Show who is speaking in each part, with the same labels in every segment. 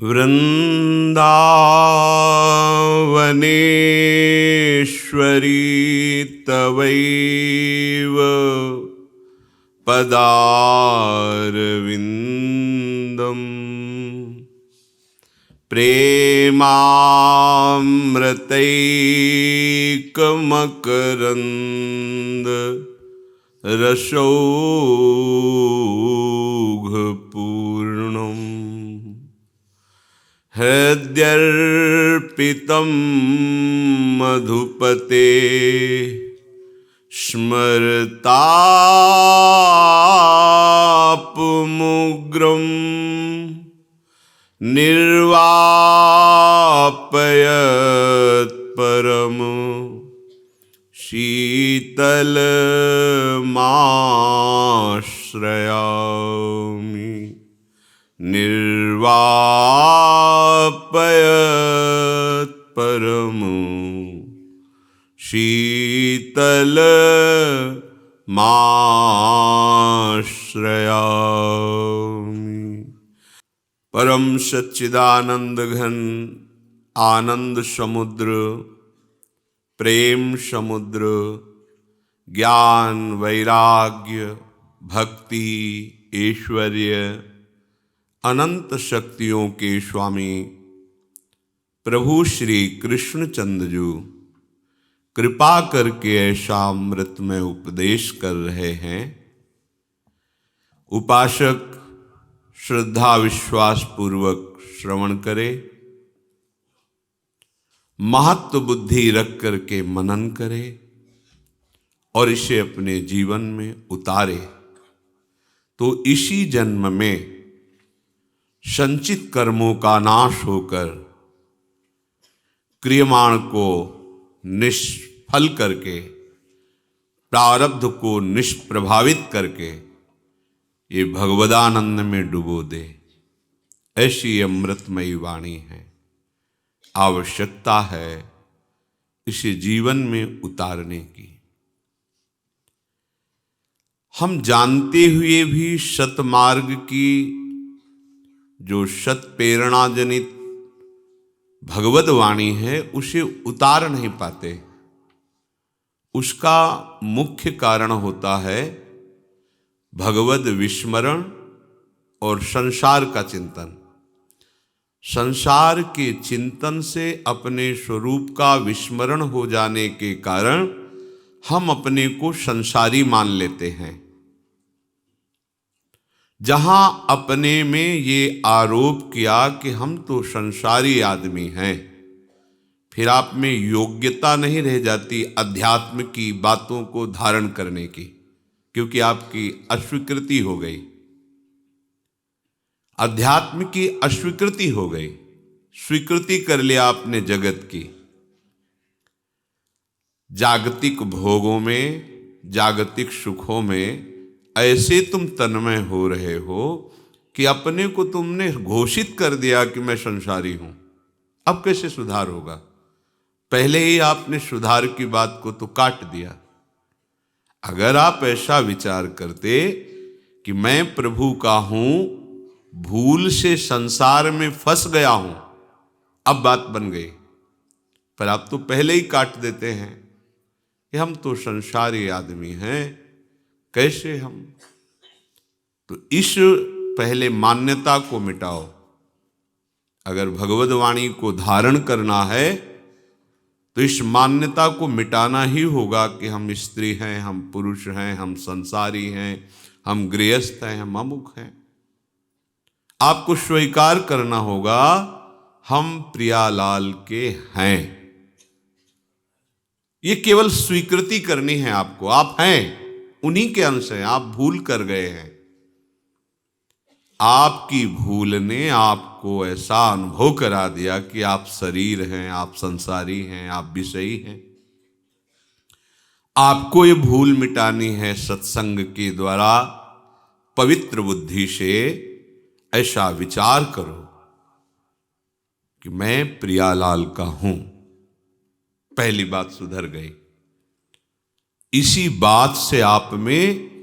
Speaker 1: वृन्दावनेश्वरी तवैव पदारविन्दम् प्रेमामृतैकमकरन्द रसौघपूर्णम् हृद्यर्पितं मधुपते स्मरतापमुग्रम् निर्वापयत् परम शीतलमाश्रयामि निर्वापयत् परम शीतलमाश्रयामि। परम सच्चिदानंद घन आनंद समुद्र, प्रेम समुद्र, ज्ञान वैराग्य भक्ति ऐश्वर्य अनंत शक्तियों के स्वामी प्रभु श्री कृष्णचंद्र जी कृपा करके ऐसा अमृतमय उपदेश कर रहे हैं। उपासक श्रद्धा विश्वास पूर्वक श्रवण करे, महत्व बुद्धि रख करके मनन करे और इसे अपने जीवन में उतारे तो इसी जन्म में संचित कर्मों का नाश होकर क्रियमाण को निष्फल करके प्रारब्ध को निष्प्रभावित करके ये भगवदानंद में डुबो दे। ऐसी अमृतमयी वाणी है। आवश्यकता है इसे जीवन में उतारने की। हम जानते हुए भी सतमार्ग की जो सत प्रेरणा जनित भगवद वाणी है उसे उतार नहीं पाते। उसका मुख्य कारण होता है भगवद विस्मरण और संसार का चिंतन। संसार के चिंतन से अपने स्वरूप का विस्मरण हो जाने के कारण हम अपने को संसारी मान लेते हैं। जहां अपने में ये आरोप किया कि हम तो संसारी आदमी हैं, फिर आप में योग्यता नहीं रह जाती अध्यात्म की बातों को धारण करने की, क्योंकि आपकी अस्वीकृति हो गई। अध्यात्म की अस्वीकृति हो गई, स्वीकृति कर लिया आपने जगत की। जागतिक भोगों में, जागतिक सुखों में ऐसे तुम तन्मय हो रहे हो कि अपने को तुमने घोषित कर दिया कि मैं संसारी हूं। अब कैसे सुधार होगा? पहले ही आपने सुधार की बात को तो काट दिया। अगर आप ऐसा विचार करते कि मैं प्रभु का हूं, भूल से संसार में फंस गया हूं, अब बात बन गई। पर आप तो पहले ही काट देते हैं कि हम तो संसारी आदमी हैं, कैसे हम? तो इस पहले मान्यता को मिटाओ। अगर भगवद वाणी को धारण करना है तो इस मान्यता को मिटाना ही होगा कि हम स्त्री हैं, हम पुरुष हैं, हम संसारी हैं, हम गृहस्थ हैं, हम अमुक हैं। आपको स्वीकार करना होगा हम प्रियालाल के हैं। ये केवल स्वीकृति करनी है आपको। आप हैं, उन्हीं के अंश हैं। आप भूल कर गए हैं। आपकी भूल ने आपको ऐसा अनुभव करा दिया कि आप शरीर हैं, आप संसारी हैं, आप विषयी हैं। आपको ये भूल मिटानी है सत्संग के द्वारा। पवित्र बुद्धि से ऐसा विचार करो कि मैं प्रियालाल का हूं। पहली बात सुधर गई। इसी बात से आप में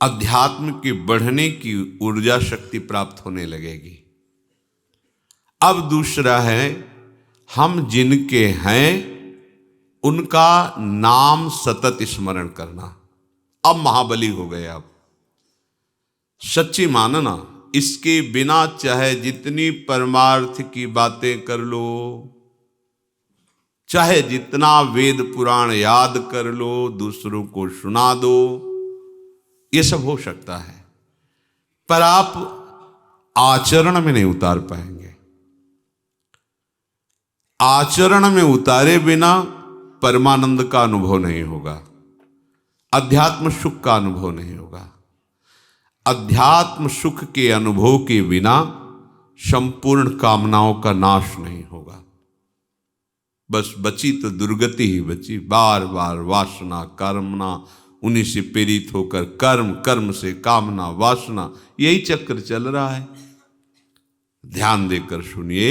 Speaker 1: अध्यात्म के बढ़ने की ऊर्जा शक्ति प्राप्त होने लगेगी। अब दूसरा है, हम जिनके हैं उनका नाम सतत स्मरण करना। अब महाबली हो गए आप, सच्ची मानना। इसके बिना चाहे जितनी परमार्थ की बातें कर लो, चाहे जितना वेद पुराण याद कर लो, दूसरों को सुना दो, ये सब हो सकता है, पर आप आचरण में नहीं उतार पाएंगे। आचरण में उतारे बिना परमानंद का अनुभव नहीं होगा, अध्यात्म सुख का अनुभव नहीं होगा। अध्यात्म सुख के अनुभव के बिना संपूर्ण कामनाओं का नाश नहीं होगा। बस बची तो दुर्गति ही बची, बार बार वासना कामना, उन्हीं से प्रेरित होकर कर्म, कर्म से कामना वासना, यही चक्र चल रहा है। ध्यान देकर सुनिए,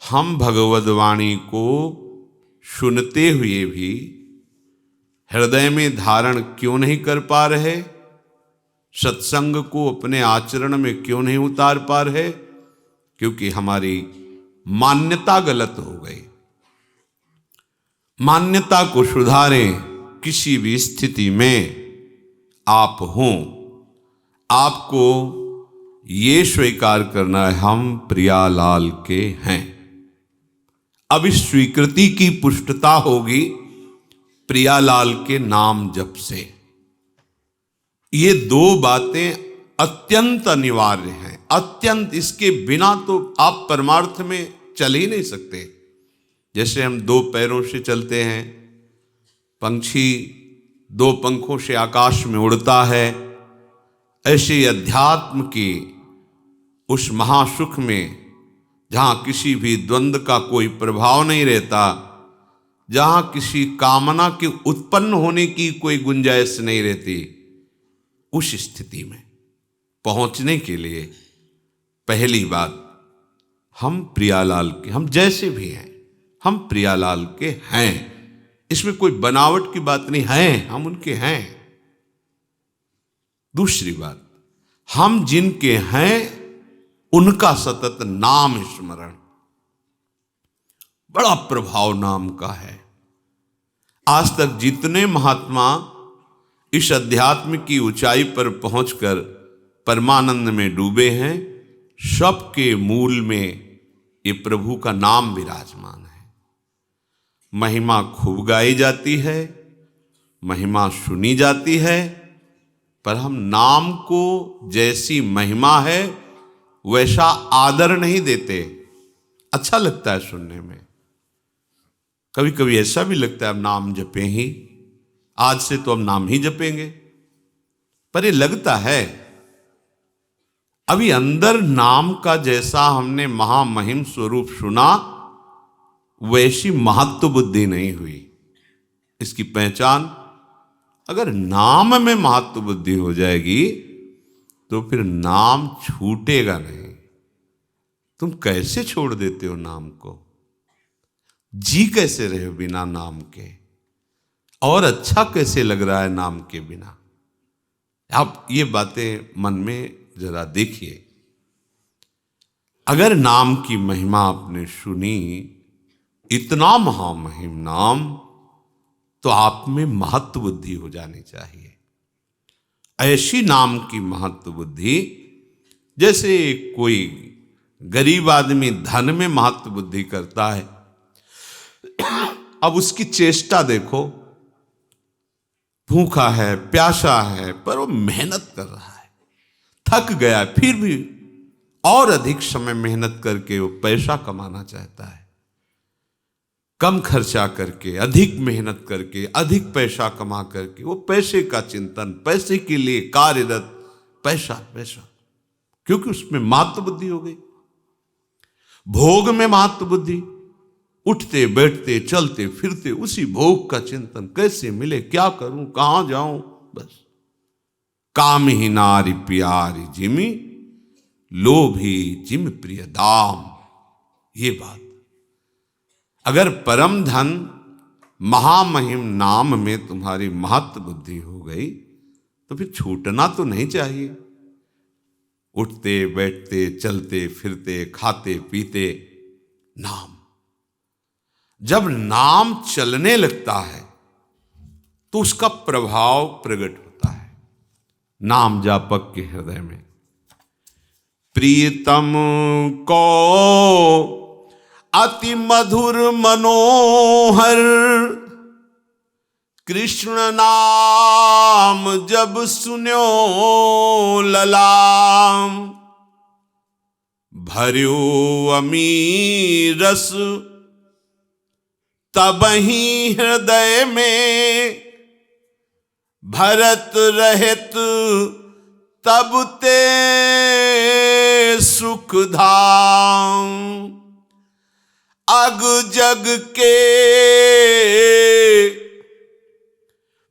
Speaker 1: हम भगवद वाणी को सुनते हुए भी हृदय में धारण क्यों नहीं कर पा रहे? सत्संग को अपने आचरण में क्यों नहीं उतार पा रहे? क्योंकि हमारी मान्यता गलत हो गई। मान्यता को सुधारें। किसी भी स्थिति में आप हों, आपको ये स्वीकार करना है, हम प्रियालाल के हैं। अब इस स्वीकृति की पुष्टता होगी प्रियालाल के नाम जप से। ये दो बातें अत्यंत अनिवार्य हैं, अत्यंत। इसके बिना तो आप परमार्थ में चल ही नहीं सकते। जैसे हम दो पैरों से चलते हैं, पंछी दो पंखों से आकाश में उड़ता है, ऐसे अध्यात्म की उस महासुख में जहां किसी भी द्वंद्व का कोई प्रभाव नहीं रहता, जहां किसी कामना के उत्पन्न होने की कोई गुंजाइश नहीं रहती, उस स्थिति में पहुंचने के लिए पहली बात, हम प्रियालाल के, हम जैसे भी हैं हम प्रियालाल के हैं। इसमें कोई बनावट की बात नहीं है, हम उनके हैं। दूसरी बात, हम जिनके हैं उनका सतत नाम स्मरण। बड़ा प्रभाव नाम का है। आज तक जितने महात्मा इस अध्यात्म की ऊंचाई पर पहुंचकर परमानंद में डूबे हैं, सबके मूल में ये प्रभु का नाम विराजमान है। महिमा खूब गाई जाती है, महिमा सुनी जाती है, पर हम नाम को जैसी महिमा है वैसा आदर नहीं देते। अच्छा लगता है सुनने में, कभी कभी ऐसा भी लगता है अब नाम जपें ही, आज से तो हम नाम ही जपेंगे, पर ये लगता है अभी अंदर नाम का जैसा हमने महामहिम स्वरूप सुना वैसी महत्व बुद्धि नहीं हुई। इसकी पहचान, अगर नाम में महत्व बुद्धि हो जाएगी तो फिर नाम छूटेगा नहीं। तुम कैसे छोड़ देते हो नाम को? जी कैसे रहे हो बिना नाम के? और अच्छा कैसे लग रहा है नाम के बिना? आप ये बातें मन में जरा देखिए। अगर नाम की महिमा आपने सुनी, इतना महामहिम नाम, तो आप में महत्व बुद्धि हो जानी चाहिए। ऐसी नाम की महत्व बुद्धि, जैसे कोई गरीब आदमी धन में महत्व बुद्धि करता है, अब उसकी चेष्टा देखो, भूखा है, प्यासा है, पर वो मेहनत कर रहा है, थक गया है, फिर भी और अधिक समय मेहनत करके वो पैसा कमाना चाहता है। कम खर्चा करके, अधिक मेहनत करके, अधिक पैसा कमा करके, वो पैसे का चिंतन, पैसे के लिए कार्यरत, पैसा पैसा, क्योंकि उसमें महत्व बुद्धि हो गई। भोग में महत्व बुद्धि, उठते बैठते चलते फिरते उसी भोग का चिंतन, कैसे मिले, क्या करूं, कहां जाऊं, बस। काम ही नारी प्यारी जिमी, लोभी जिम प्रिय दाम। ये बात, अगर परम धन महामहिम नाम में तुम्हारी महत्व बुद्धि हो गई तो फिर छूटना तो नहीं चाहिए। उठते बैठते चलते फिरते खाते पीते नाम। जब नाम चलने लगता है तो उसका प्रभाव प्रकट होता है नाम जापक के हृदय में। प्रियतम को अति मधुर मनोहर कृष्ण नाम जब सुन्यो ललाम, भर्यो अमीर रस तबहि हृदय में, भरत रहित तब ते सुख धाम। अग जग के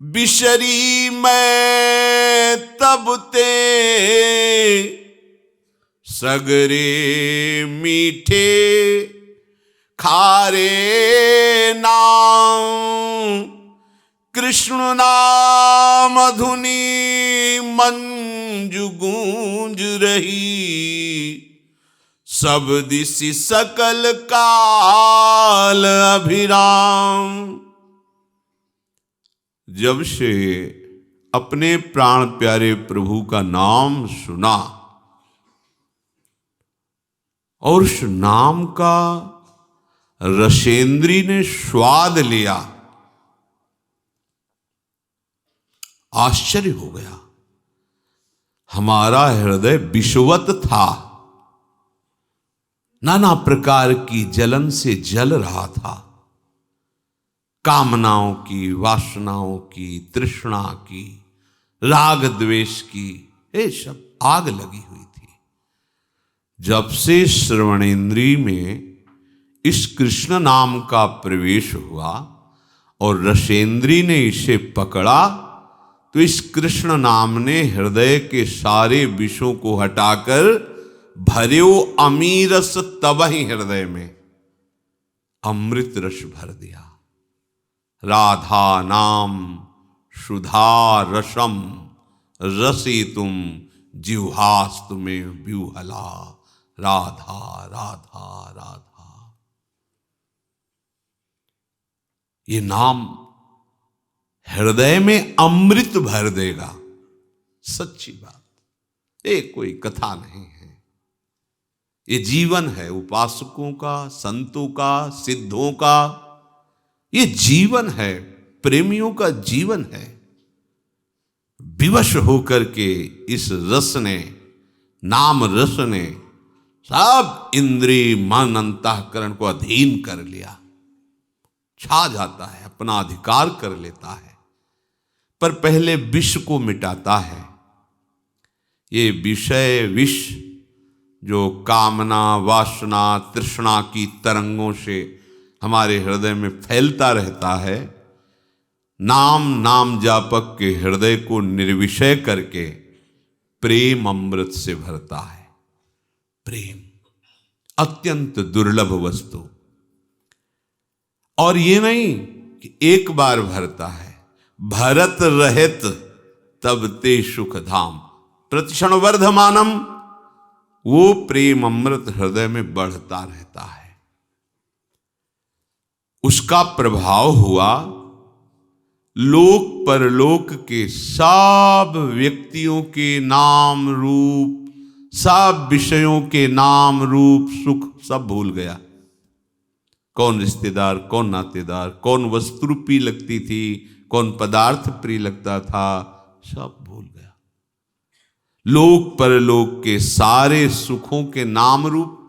Speaker 1: बिशरी मैं तब ते, सगरे मीठे खारे नाम। कृष्ण नाम धुनी मंजु गूंज रही, सब दिशि सकल काल अभिराम। जब से अपने प्राण प्यारे प्रभु का नाम सुना और उस नाम का रसेंद्री ने स्वाद लिया, आश्चर्य हो गया। हमारा हृदय विषवत था, नाना प्रकार की जलन से जल रहा था। कामनाओं की, वासनाओं की, तृष्णा की, राग द्वेष की, ये सब आग लगी हुई थी। जब से श्रवणेन्द्रिय में इस कृष्ण नाम का प्रवेश हुआ और रसेंद्री ने इसे पकड़ा, तो इस कृष्ण नाम ने हृदय के सारे विषों को हटाकर भर्यो अमीरस तबहि हृदय में अमृत रस भर दिया। राधा नाम सुधा रसम रसितुम जिह्वास्तु में व्यूहला। राधा राधा राधा, ये नाम हृदय में अमृत भर देगा। सच्ची बात, ये कोई कथा नहीं है, ये जीवन है उपासकों का, संतों का, सिद्धों का। ये जीवन है, प्रेमियों का जीवन है। विवश होकर के इस रस ने, नाम रस ने सब इंद्रिय मन अंतःकरण को अधीन कर लिया, छा जाता है, अपना अधिकार कर लेता है। पर पहले विष को मिटाता है। ये विषय विष जो कामना, वासना, तृष्णा की तरंगों से हमारे हृदय में फैलता रहता है, नाम जापक के हृदय को निर्विषय करके प्रेम अमृत से भरता है। प्रेम अत्यंत दुर्लभ वस्तु, और ये नहीं कि एक बार भरता है, भरत रहित तब ते सुख धाम। प्रतिक्षण वर्धमानम, वो प्रेम अमृत हृदय में बढ़ता रहता है। उसका प्रभाव हुआ लोक परलोक के सब व्यक्तियों के नाम रूप, सब विषयों के नाम रूप सुख सब भूल गया। कौन रिश्तेदार, कौन नातेदार, कौन वस्तु प्रिय लगती थी, कौन पदार्थ प्रिय लगता था, सब भूल गया। लोक परलोक के सारे सुखों के नाम रूप,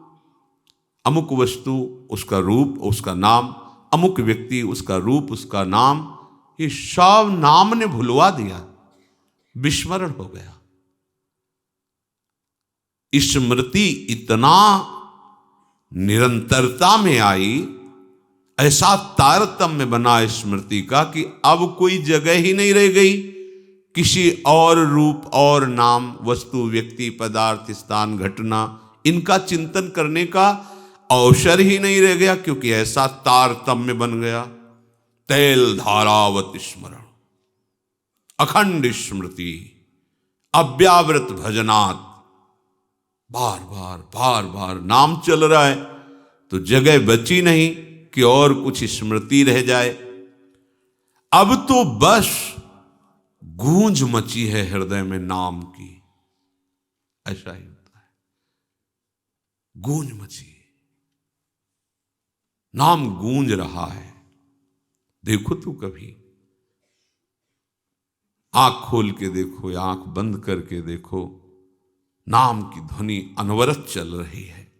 Speaker 1: अमुक वस्तु उसका रूप उसका नाम, अमुक व्यक्ति उसका रूप उसका नाम, ये सब नाम ने भुलवा दिया, विस्मरण हो गया। स्मृति इतना निरंतरता में आई, ऐसा तारतम्य बना स्मृति का कि अब कोई जगह ही नहीं रह गई किसी और रूप और नाम, वस्तु, व्यक्ति, पदार्थ, स्थान, घटना, इनका चिंतन करने का अवसर ही नहीं रह गया, क्योंकि ऐसा तारतम्य बन गया। तैल धारावत स्मरण, अखंड स्मृति, अव्यावृत भजनात् बार बार बार बार नाम चल रहा है, तो जगह बची नहीं कि और कुछ स्मृति रह जाए। अब तो बस गूंज मची है हृदय में नाम की, ऐसा ही होता है, गूंज मची, नाम गूंज रहा है। देखो तो कभी आंख खोल के देखो या आंख बंद करके देखो, नाम की ध्वनि अनवरत चल रही है,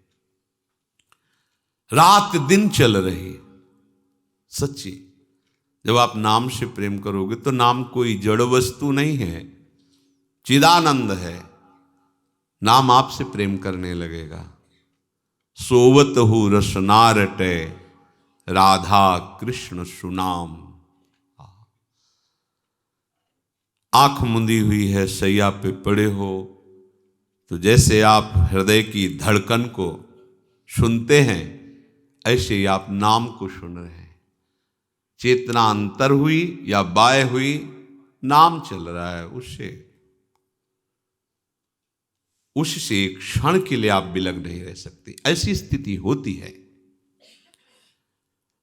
Speaker 1: रात दिन चल रही है। सच्ची, जब आप नाम से प्रेम करोगे तो नाम कोई जड़ वस्तु नहीं है, चिदानंद है। नाम आपसे प्रेम करने लगेगा। सोवत हूँ रसना रटे, राधा कृष्ण सुनाम। आंख मुंदी हुई है, सैया पे पड़े हो, तो जैसे आप हृदय की धड़कन को सुनते हैं, ऐसे ही आप नाम को सुन रहे हैं। चेतना अंतर हुई या बाय हुई, नाम चल रहा है, उससे एक क्षण के लिए आप बिलग नहीं रह सकते। ऐसी स्थिति होती है।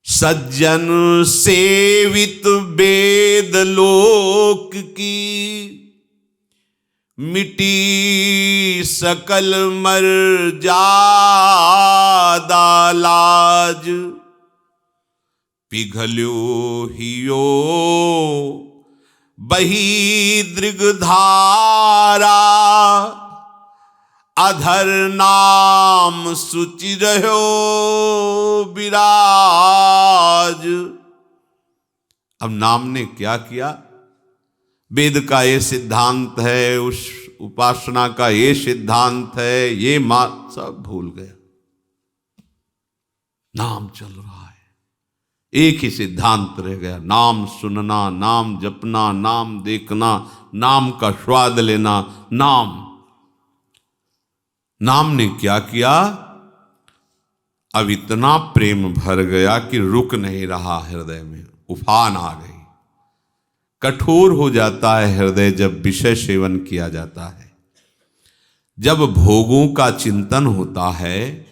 Speaker 1: सज्जन सेवित वेद लोक की, मिटी सकल मर्यादा लाज। पिघल्यो हियो बही दृगधारा, अधर नाम सुचि रहो विराज। अब नाम ने क्या किया? वेद का ये सिद्धांत है, उस उपासना का ये सिद्धांत है, ये सब भूल गया। नाम चल रहा है, एक ही सिद्धांत रह गया, नाम सुनना, नाम जपना, नाम देखना, नाम का स्वाद लेना। नाम ने क्या किया? अब इतना प्रेम भर गया कि रुक नहीं रहा हृदय में, उफान आ गई। कठोर हो जाता है हृदय जब विषय सेवन किया जाता है, जब भोगों का चिंतन होता है,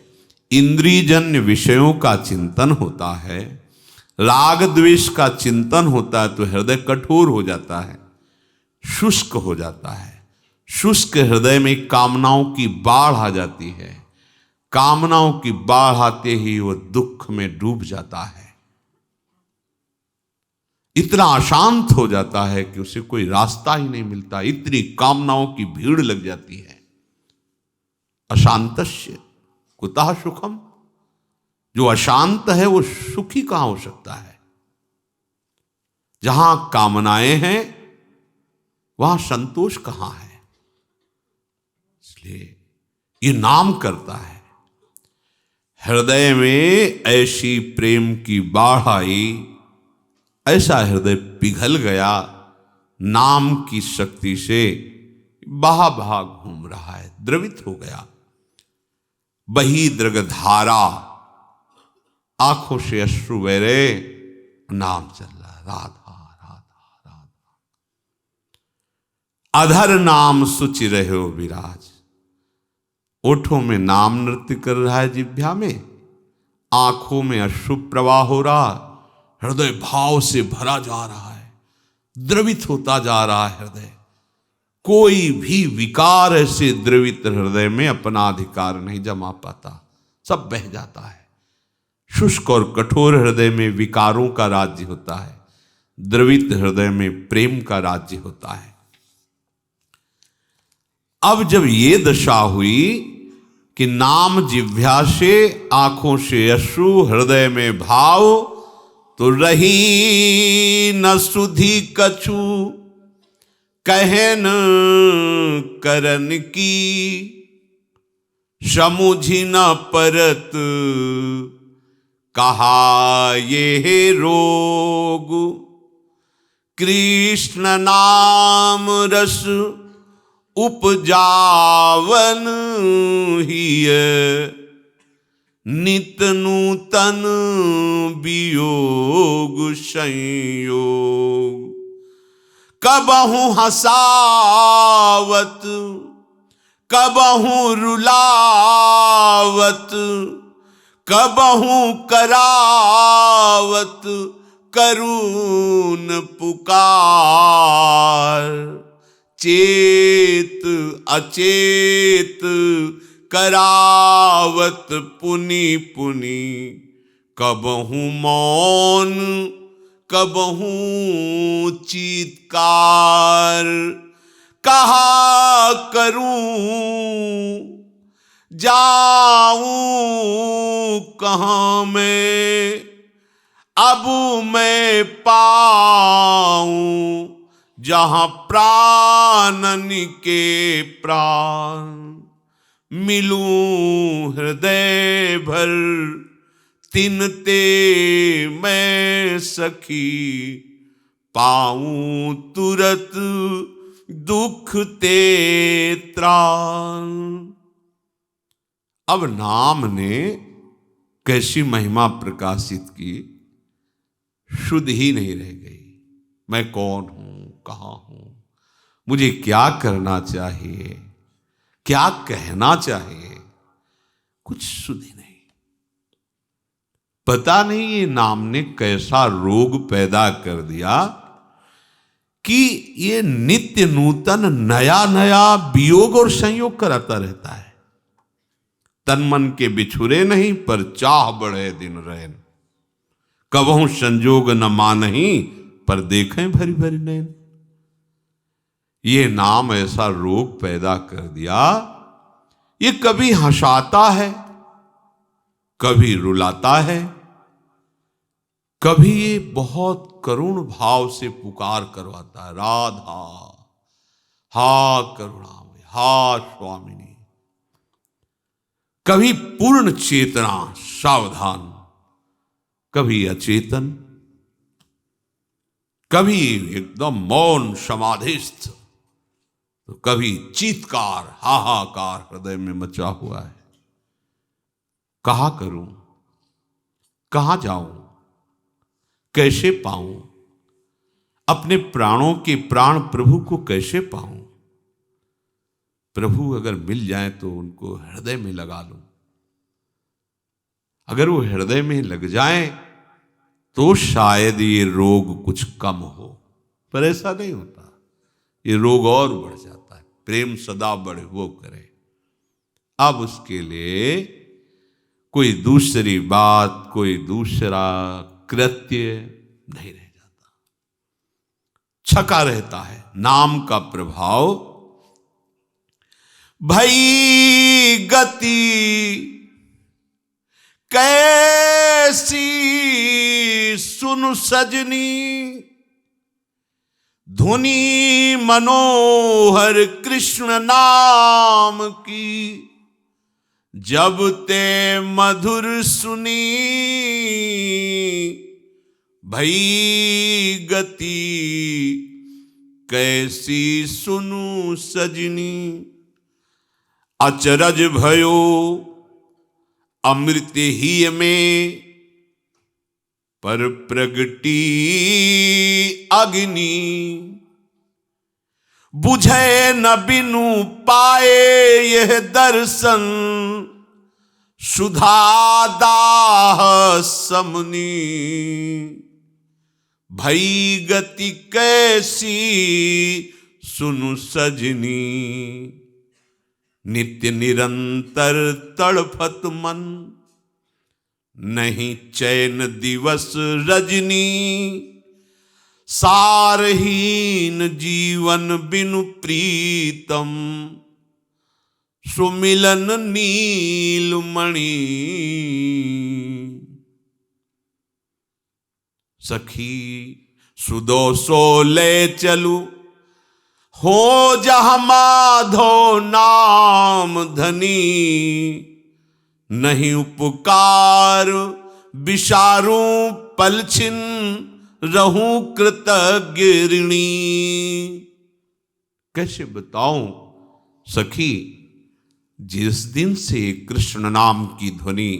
Speaker 1: इंद्रियजन्य विषयों का चिंतन होता है, राग द्वेष का चिंतन होता है, तो हृदय कठोर हो जाता है, शुष्क हो जाता है। शुष्क हृदय में कामनाओं की बाढ़ आ जाती है। कामनाओं की बाढ़ आते ही वो दुख में डूब जाता है, इतना अशांत हो जाता है कि उसे कोई रास्ता ही नहीं मिलता। इतनी कामनाओं की भीड़ लग जाती है। अशांतस्य कुतः सुखम, जो अशांत है वो सुखी कहां हो सकता है? जहां कामनाएं हैं वहां संतोष कहां है? इसलिए ये नाम करता है। हृदय में ऐसी प्रेम की बाढ़ आई, ऐसा हृदय पिघल गया, नाम की शक्ति से बहा बहा घूम रहा है, द्रवित हो गया। बही दृगधारा, आंखों से अश्रु बह रहे, नाम चल रहा, राधा राधा राधा। अधर नाम सुचि रहो विराज, ओठों में नाम नृत्य कर रहा है, जिह्वा में, आंखों में अश्रु प्रवाह हो रहा, हृदय भाव से भरा जा रहा है, द्रवित होता जा रहा है हृदय। कोई भी विकार ऐसे द्रवित हृदय में अपना अधिकार नहीं जमा पाता, सब बह जाता है। शुष्क और कठोर हृदय में विकारों का राज्य होता है, द्रवित हृदय में प्रेम का राज्य होता है। अब जब ये दशा हुई कि नाम जिह्वा से, आंखों से अश्रु, हृदय में भाव, तो रही न सुधि कछु, कहन करन की, समुझि न परत कहा ये रोग। कृष्ण नाम रस उपजावन हिय, नित नूतन वियोग संयोग। कबहु हसावत कबहू रुलावत, कबहू करावत, करुण पुकार। चेत अचेत करावत पुनि पुनि, कबहू मौन कबहू चीत्कार। कहा करूं जाऊं कहाँ मैं, अब मैं पाऊं जहां प्राणन के प्राण। मिलूं हृदय भर तिनते मैं सखी, पाऊं तुरत दुख ते त्राण। अब नाम ने कैसी महिमा प्रकाशित की, शुद्ध ही नहीं रह गई। मैं कौन हूं, कहां हूं, मुझे क्या करना चाहिए, क्या कहना चाहिए, कुछ शुद्ध ही नहीं। पता नहीं ये नाम ने कैसा रोग पैदा कर दिया कि ये नित्य नूतन नया नया वियोग और संयोग कराता रहता है। तन मन के बिछुरे नहीं, पर चाह बढ़े दिन रैन। कबहू संजोग न मानही, पर देखें भरी भरी नैन। ये नाम ऐसा रोग पैदा कर दिया, ये कभी हंसाता है, कभी रुलाता है, कभी ये बहुत करुण भाव से पुकार करवाता है, राधा हा करुणामय, हा स्वामिनी। कभी पूर्ण चेतना सावधान, कभी अचेतन, कभी एकदम मौन समाधिस्थ, तो कभी चीत्कार हाहाकार हृदय में मचा हुआ है। कहा करूं, कहां जाऊं, कैसे पाऊं, अपने प्राणों के प्राण प्रभु को कैसे पाऊं। प्रभु अगर मिल जाए तो उनको हृदय में लगा लूं। अगर वो हृदय में लग जाए तो शायद ये रोग कुछ कम हो, पर ऐसा नहीं होता। ये रोग और बढ़ जाता है। प्रेम सदा बढ़े वो करे। अब उसके लिए कोई दूसरी बात, कोई दूसरा कृत्य नहीं रह जाता, छका रहता है। नाम का प्रभाव भई गति कैसी सुन सजनी, धुनी मनोहर कृष्ण नाम की, जब ते मधुर सुनी। भई गति कैसी सुनु सजनी, अचरज भयो अमृत ही में, पर प्रगटी अग्नि, बुझे न बिनु पाए यह दर्शन, सुधा दाह समनी। भई गति कैसी सुनु सजनी, नित्य निरंतर तड़फत मन, नहीं चैन दिवस रजनी। सारहीन जीवन बिनु प्रीतम, सुमिलन नीलमणि। सखी सुदोषो ले चलू, हो जहाँ माधो नाम धनी। नहीं उपकार विसारूं पलछिन, रहूं कृतज्ञ ऋणी। कैसे बताऊं सखी, जिस दिन से कृष्ण नाम की ध्वनि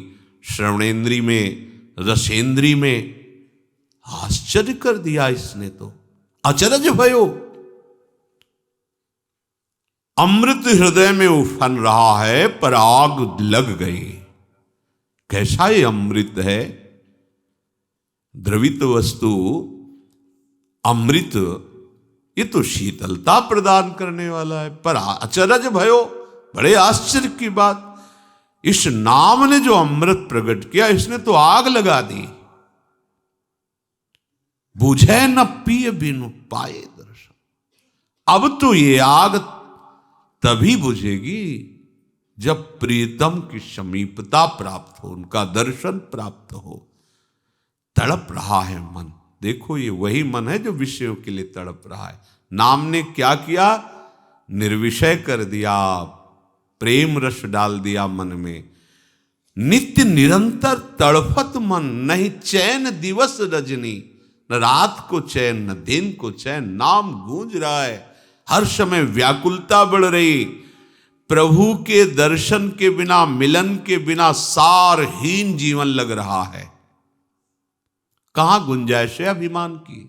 Speaker 1: श्रवणेन्द्री में, रसेंद्री में आश्चर्य कर दिया इसने, तो अचरज भयो। अमृत हृदय में उफन रहा है पर आग लग गई। कैसा ये अमृत है? द्रवित वस्तु अमृत, ये तो शीतलता प्रदान करने वाला है। पर अचरज भयो, बड़े आश्चर्य की बात, इस नाम ने जो अमृत प्रकट किया, इसने तो आग लगा दी। बुझे न पिय बिनु पाए दर्शन। अब तो ये आग तभी बुझेगी जब प्रीतम की समीपता प्राप्त हो, उनका दर्शन प्राप्त हो। तड़प रहा है मन, देखो ये वही मन है जो विषयों के लिए तड़प रहा है। नाम ने क्या किया? निर्विषय कर दिया, प्रेम रस डाल दिया मन में। नित्य निरंतर तड़फत मन, नहीं चैन दिवस रजनी, न रात को चैन न दिन को चैन। नाम गूंज रहा है, हर समय व्याकुलता बढ़ रही। प्रभु के दर्शन के बिना, मिलन के बिना सारहीन जीवन लग रहा है। कहां गुंजाइश है अभिमान की?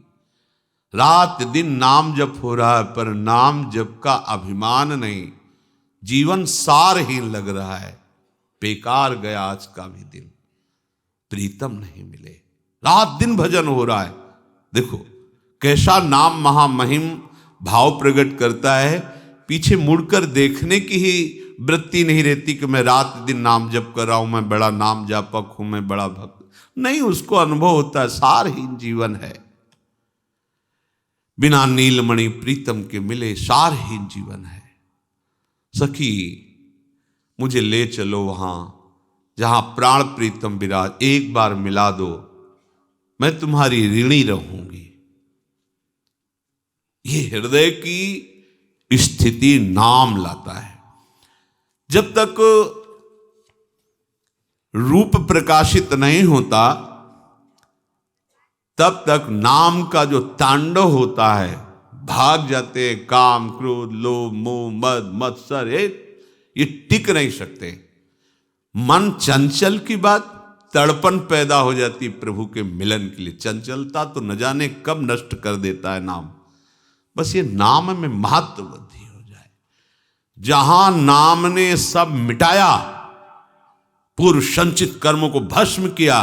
Speaker 1: रात दिन नाम जप हो रहा है, पर नाम जप का अभिमान नहीं। जीवन सारहीन लग रहा है। बेकार गया आज का भी दिन, प्रीतम नहीं मिले। रात दिन भजन हो रहा है, देखो कैसा नाम महामहिम भाव प्रकट करता है। पीछे मुड़कर देखने की ही वृत्ति नहीं रहती कि मैं रात दिन नाम जप कर रहा हूं, मैं बड़ा नाम जापक हूं, मैं बड़ा भक्त नहीं। उसको अनुभव होता है सारहीन जीवन है। बिना नीलमणि प्रीतम के मिले सारहीन जीवन है। सखी मुझे ले चलो वहां जहां प्राण प्रीतम विराज, एक बार मिला दो, मैं तुम्हारी ऋणी रहूंगी। ये हृदय की स्थिति नाम लाता है। जब तक रूप प्रकाशित नहीं होता, तब तक नाम का जो तांडव होता है, भाग जाते हैं काम क्रोध लोभ मोह मद मत्सर, ये टिक नहीं सकते। मन चंचल की बात, तड़पन पैदा हो जाती प्रभु के मिलन के लिए। चंचलता तो न जाने कब नष्ट कर देता है नाम। बस ये नाम में महत्व बुद्धि हो जाए। जहां नाम ने सब मिटाया, पूर्व संचित कर्मों को भस्म किया,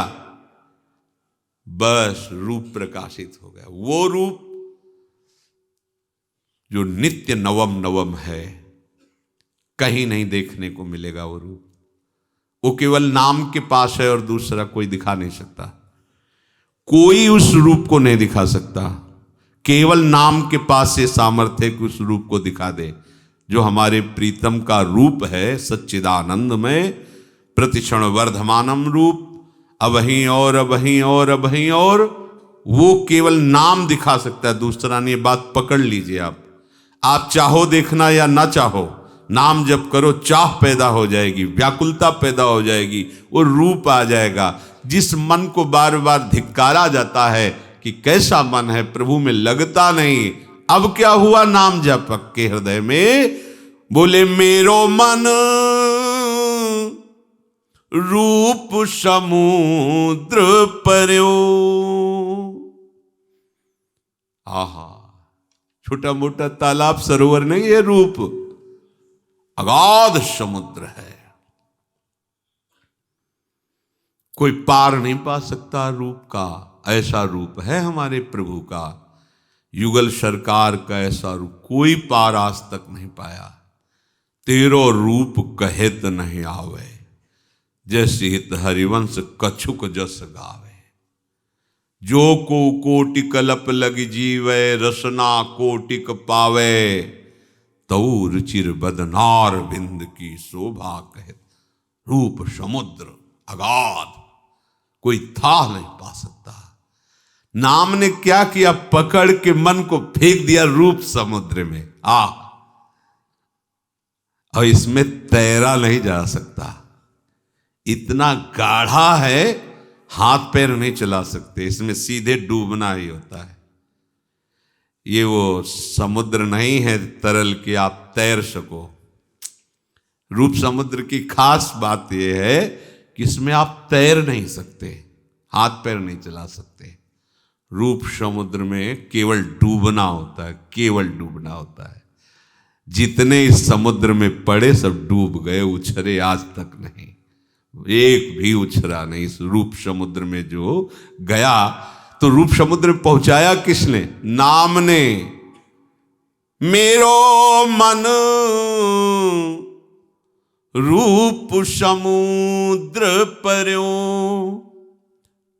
Speaker 1: बस रूप प्रकाशित हो गया। वो रूप जो नित्य नवम नवम है, कहीं नहीं देखने को मिलेगा वो रूप। वो केवल नाम के पास है और दूसरा कोई दिखा नहीं सकता। कोई उस रूप को नहीं दिखा सकता। केवल नाम के पास से सामर्थ्य है कि उस रूप को दिखा दे। जो हमारे प्रीतम का रूप है सच्चिदानंद में, प्रतिक्षण वर्धमानम रूप, अबहीं और अबहीं और अबहीं और, वो केवल नाम दिखा सकता है, दूसरा नहीं। बात पकड़ लीजिए आप चाहो देखना या ना चाहो, नाम जप करो, चाह पैदा हो जाएगी, व्याकुलता पैदा हो जाएगी, वो रूप आ जाएगा। जिस मन को बार बार धिक्कारा जाता है कि कैसा मन है, प्रभु में लगता नहीं, अब क्या हुआ? नाम जपक के हृदय में बोले मेरो मन रूप समुद्र पर्यो। आहा, छोटा मोटा तालाब सरोवर नहीं, ये रूप अगाध समुद्र है। कोई पार नहीं पा सकता रूप का। ऐसा रूप है हमारे प्रभु का। युगल सरकार का ऐसा रूप कोई पार आज तक नहीं पाया। तेरो रूप कहेत नहीं आवे, जैसे हित हरिवंश कछुक जस गावे। जो को कोटि कलप लग जीवे, रसना कोटिक पावे। तऊ रुचिर बदनार बिंद की शोभा कहत। रूप समुद्र अगाध, कोई था नहीं पा सकता। नाम ने क्या किया? पकड़ के मन को फेंक दिया रूप समुद्र में। और इसमें तैरा नहीं जा सकता, इतना गाढ़ा है, हाथ पैर नहीं चला सकते, इसमें सीधे डूबना ही होता है। ये वो समुद्र नहीं है तरल कि आप तैर सको। रूप समुद्र की खास बात यह है कि इसमें आप तैर नहीं सकते, हाथ पैर नहीं चला सकते। रूप समुद्र में केवल डूबना होता है, केवल डूबना होता है। जितने इस समुद्र में पड़े सब डूब गए, उछरे आज तक नहीं, एक भी उछरा नहीं। इस रूप समुद्र में जो गया, तो रूप समुद्र में पहुंचाया किसने? नाम ने। मेरो मन रूप समुद्र पर्यो,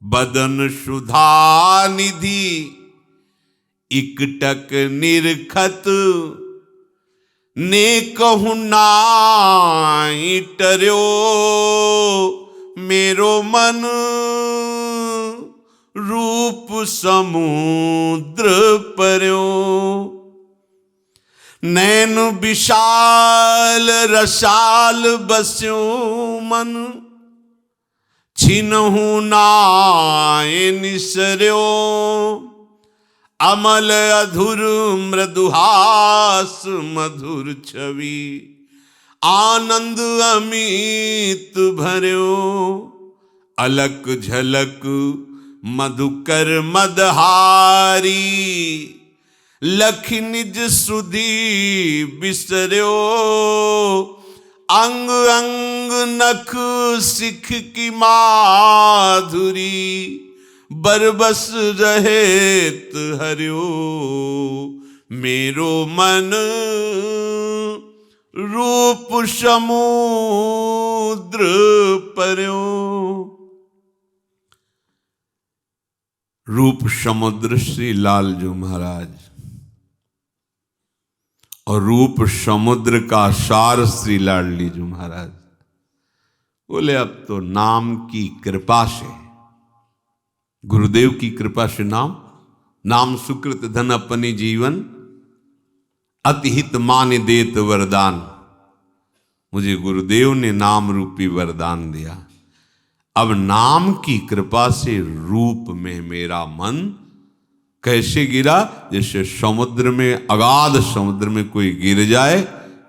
Speaker 1: बदन सुधा निधि इकटक निरखत, ने कहूं नाई टर्यो, मेरो मन रूप समुद्र पर्यो। नैन विशाल रसाल बस्यो मन, छिनहु नाय निसर्यो, अमल अधुर मृदुहास मधुर छवि, आनंद अमित भर्यो, अलक झलक मधुकर मदहारी, लख निज सुधी बिसर्यो, अंग अंग नख सिख की माधुरी, बरबस रहेत हर्यो, मेरो मन रूप समुद्र पर्यो। रूप समुद्र श्री लालजू महाराज और रूप समुद्र का सार श्री लाडलीजू महाराज बोले, अब तो नाम की कृपा से, गुरुदेव की कृपा से, नाम सुकृत धन अपनी जीवन, अतिहित मान देत वरदान। मुझे गुरुदेव ने नाम रूपी वरदान दिया। अब नाम की कृपा से रूप में मेरा मन कैसे गिरा? जैसे समुद्र में, अगाध समुद्र में कोई गिर जाए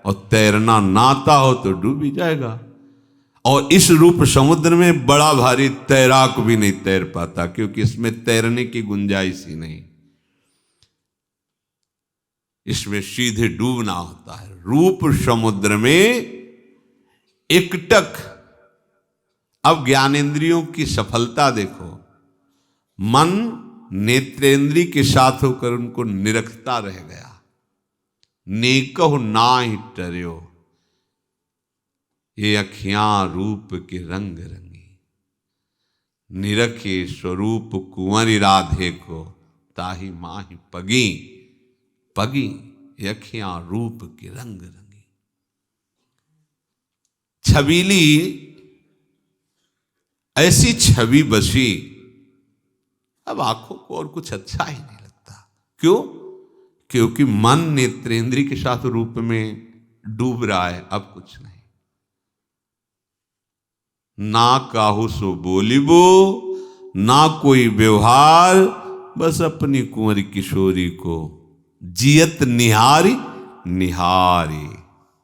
Speaker 1: और तैरना ना आता हो तो डूब ही जाएगा। और इस रूप समुद्र में बड़ा भारी तैराक भी नहीं तैर पाता, क्योंकि इसमें तैरने की गुंजाइश ही नहीं, इसमें सीधे डूबना होता है। रूप समुद्र में एकटक। अब ज्ञानेंद्रियों की सफलता देखो, मन नेत्रेंद्री के साथ होकर उनको निरखता रह गया। नेकहु नाहि टर्यो, ये अखियां रूप के रंग रंगी, निरखे स्वरूप कुंवरी राधे को, ताही माही पगी पगी, ये अखियां रूप के रंग रंगी। छबीली ऐसी छवि बसी, अब आंखों को और कुछ अच्छा ही नहीं लगता। क्यों? क्योंकि मन नेत्रेंद्री के साथ रूप में डूब रहा है। अब कुछ नहीं, ना काहू सो बोलिबो, ना कोई व्यवहार, बस अपनी कुंवरी किशोरी को जियत निहारी निहारी,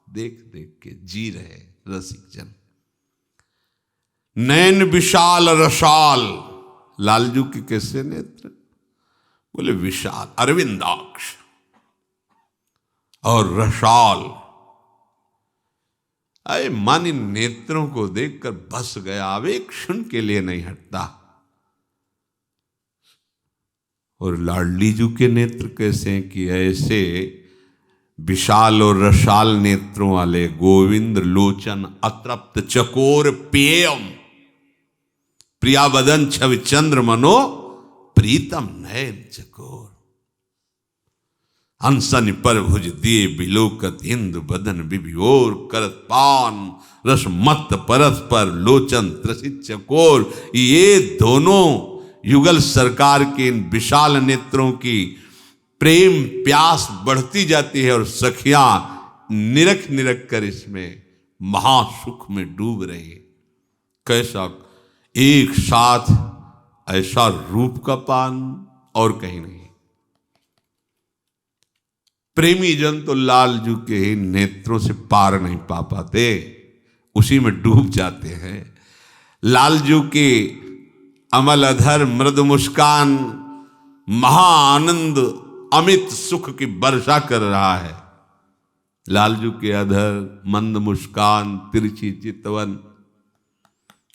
Speaker 1: देख देख के जी रहे रसिक जन। नैन विशाल रसाल, लालजू के कैसे नेत्र? बोले विशाल, अरविंदाक्ष, और रसाल। अरे मन इन नेत्रों को देखकर बस गया, अब एक क्षण के लिए नहीं हटता। और लाडलीजू के नेत्र कैसे हैं कि ऐसे विशाल और रसाल नेत्रों वाले गोविंद लोचन अतृप्त चकोर पेयम, प्रिया बदन छवि चंद्र मनो प्रीतम नयन चकोर, हंसन पर भुज दिए बिलोकत इंदु बदन बिभिओर, करत पान रस मत परस पर लोचन त्रसित चकोर। ये दोनों युगल सरकार के इन विशाल नेत्रों की प्रेम प्यास बढ़ती जाती है, और सखियां निरख निरख कर इसमें महासुख में डूब रही। कैसा एक साथ ऐसा रूप का पान और कहीं नहीं। प्रेमी जन तो लालजू के ही नेत्रों से पार नहीं पा पाते, उसी में डूब जाते हैं। लालजू के अमल अधर मृदु मुस्कान महाआनंद अमित सुख की वर्षा कर रहा है। लालजू के अधर मंद मुस्कान, तिरछी चितवन।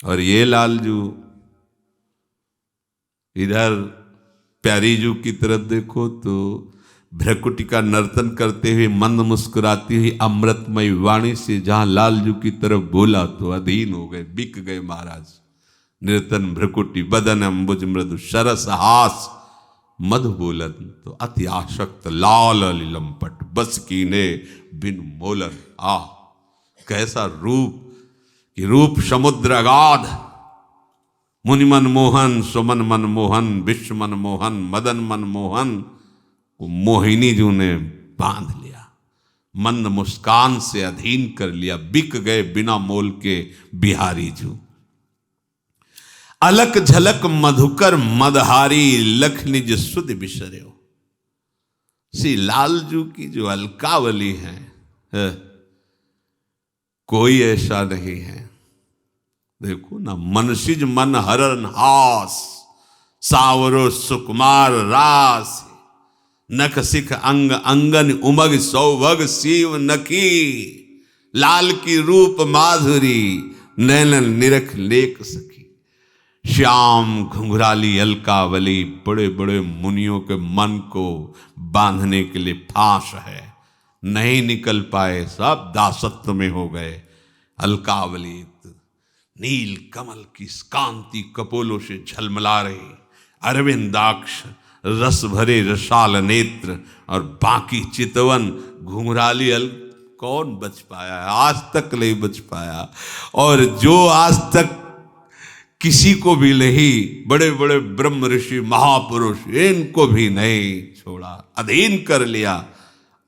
Speaker 1: और ये लालजू इधर प्यारीजू की तरफ देखो तो भ्रकुटी का नर्तन करते हुए मंद मुस्कुराती हुई अमृतमय वाणी से जहां लालजू की तरफ बोला तो अधीन हो गए, बिक गए महाराज। निर्तन भ्रकुटी बदन अम्बुज मृदु सरस हास मधु बोलन तो अति आशक्त लाल लंपट बस कीने बिन मोलन। आह कैसा रूप कि रूप समुद्र अगाध, मुनि मन मोहन, सुमन मन मोहन, विश्व मन मोहन, मदन मन मोहन को मोहिनी जू ने बांध लिया, मंद मुस्कान से अधीन कर लिया। बिक गए बिना मोल के बिहारी जू। अलक झलक मधुकर मदहारी, लख निज सुध बिसर्यो। श्री लालजू की जो अलकावली है, कोई ऐसा नहीं है। देखो ना, मनसिज मन हरन हास, सावरो सुकुमार रास, नख सिख अंग अंगन उमग सौभग शिव नखी। लाल की रूप माधुरी, नैनन निरख लेख सखी। श्याम घुंघराली अलकावली बड़े बड़े मुनियों के मन को बांधने के लिए फांस है, नहीं निकल पाए, सब दासत्व में हो गए। अलकावली नील कमल की कांति कपोलों से झलमला रही, अरविंदाक्ष रस भरे रसाल नेत्र और बाकी चितवन घुंघराली कौन बच पाया है? आज तक नहीं बच पाया। और जो आज तक किसी को भी नहीं, बड़े बड़े ब्रह्म ऋषि महापुरुष, इनको भी नहीं छोड़ा, अधीन कर लिया।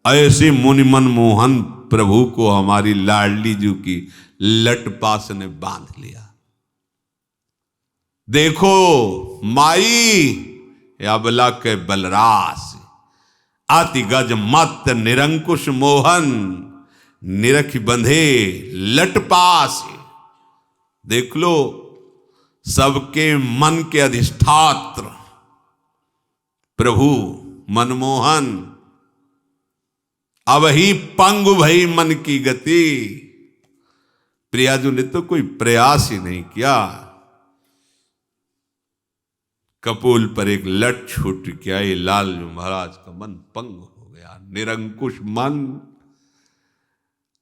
Speaker 1: ऐसे मुनि मन मोहन प्रभु को हमारी लाडली जू की लटपास ने बांध लिया। देखो माई अबला के बलरास, अति गज मत निरंकुश मोहन, निरख बंधे लटपास। देख लो, सबके मन के अधिष्ठात्र प्रभु मनमोहन, अब ही पंगु भई मन की गति। प्रियाजू ने तो कोई प्रयास ही नहीं किया। कपोल पर एक लट छूट गया, ये लालजू महाराज का मन पंग हो गया, निरंकुश मन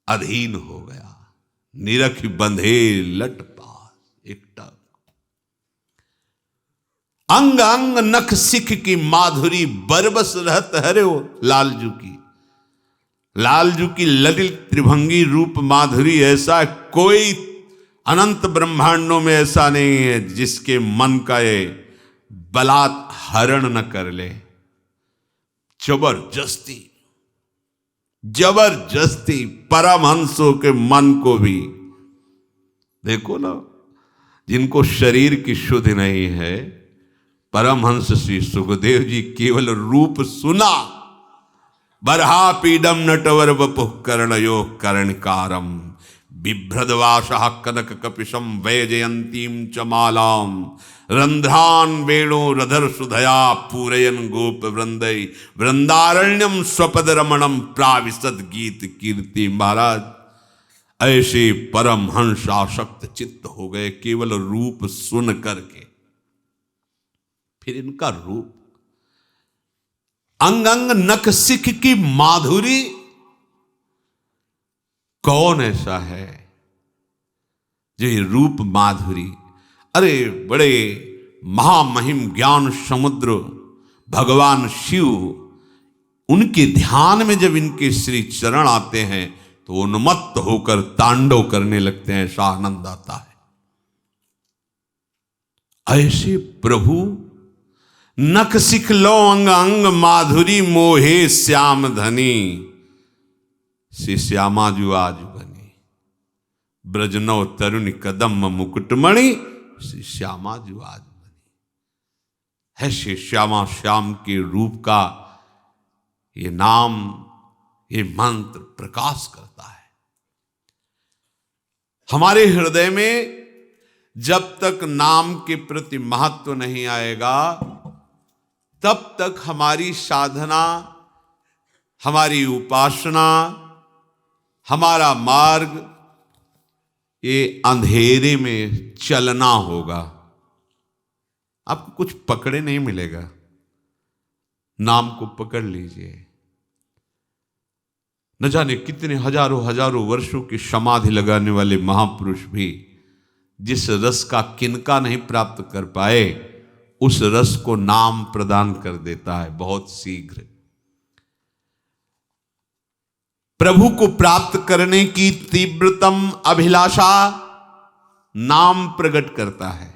Speaker 1: अधीन हो गया, निरख बंधे लटपास एकटा। अंग अंग नख सिख की माधुरी, बरबस रहत हरे हो लालजू की। लालजू की ललित त्रिभंगी रूप माधुरी ऐसा कोई अनंत ब्रह्मांडों में ऐसा नहीं है जिसके मन का ये बलात् हरण न कर ले। जबरदस्ती जबरदस्ती परमहंसों के मन को भी देखो ना, जिनको शरीर की शुद्ध नहीं है। परमहंस श्री सुखदेव जी केवल रूप सुना, बरहा पीडम नटवर वपुः कर्णयो कर्णकारम, बिभ्रदवासः कनक कपिशम वैजयंतीम च मालाम, रंध्रान वेणो रधर सुधया पूरयन गोप वृंदै, वृंदारण्यम स्वपद रमणम प्राविशद गीत कीर्ति। महाराज ऐसे परमहंस आसक्त चित्त हो गए केवल रूप सुन करके। फिर इनका रूप, अंग अंग नख सिख की माधुरी, कौन ऐसा है जो ये रूप माधुरी। अरे बड़े महामहिम ज्ञान समुद्र भगवान शिव, उनके ध्यान में जब इनके श्री चरण आते हैं तो उन्मत्त होकर तांडव करने लगते हैं, ऐसा आनंद आता है। ऐसे प्रभु नख सिख लो अंग अंग माधुरी, मोहे श्याम धनी, श्री श्यामा जू आज बनी, ब्रजनौ तरुण कदम मुकुटमणि, श्री श्यामा जू आज बनी है। श्री श्यामा श्याम के रूप का ये नाम, ये मंत्र प्रकाश करता है हमारे हृदय में। जब तक नाम के प्रति महत्व नहीं आएगा तब तक हमारी साधना, हमारी उपासना हमारा मार्ग ये अंधेरे में चलना होगा। आपको कुछ पकड़े नहीं मिलेगा, नाम को पकड़ लीजिए। न जाने कितने हजारों हजारों वर्षों की समाधि लगाने वाले महापुरुष भी जिस रस का किनका नहीं प्राप्त कर पाए, उस रस को नाम प्रदान कर देता है बहुत शीघ्र। प्रभु को प्राप्त करने की तीव्रतम अभिलाषा नाम प्रकट करता है।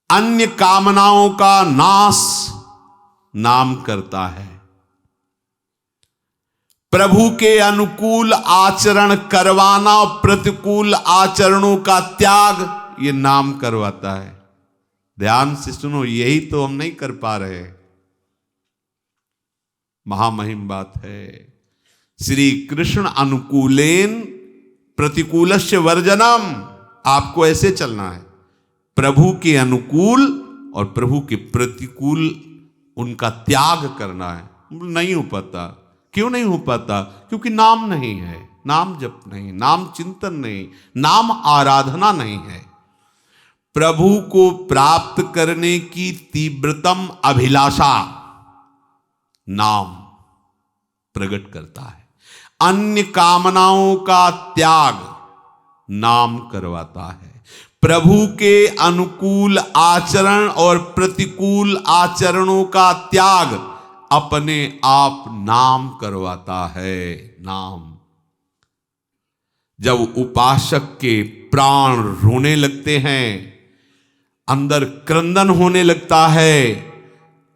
Speaker 1: अन्य कामनाओं का नाश नाम करता है। प्रभु के अनुकूल आचरण करवाना और प्रतिकूल आचरणों का त्याग ये नाम करवाता है। ध्यान से सुनो, यही तो हम नहीं कर पा रहे। महामहिम बात है। श्री कृष्ण अनुकूलेन प्रतिकूलस्य वर्जनम। आपको ऐसे चलना है, प्रभु के अनुकूल और प्रभु के प्रतिकूल उनका त्याग करना है। नहीं हो पाता। क्यों नहीं हो पाता? क्योंकि नाम नहीं है, नाम जप नहीं, नाम चिंतन नहीं, नाम आराधना नहीं है। प्रभु को प्राप्त करने की तीव्रतम अभिलाषा नाम प्रकट करता है। अन्य कामनाओं का त्याग नाम करवाता है। प्रभु के अनुकूल आचरण और प्रतिकूल आचरणों का त्याग अपने आप नाम करवाता है। नाम। जब उपासक के प्राण रोने लगते हैं, अंदर क्रंदन होने लगता है,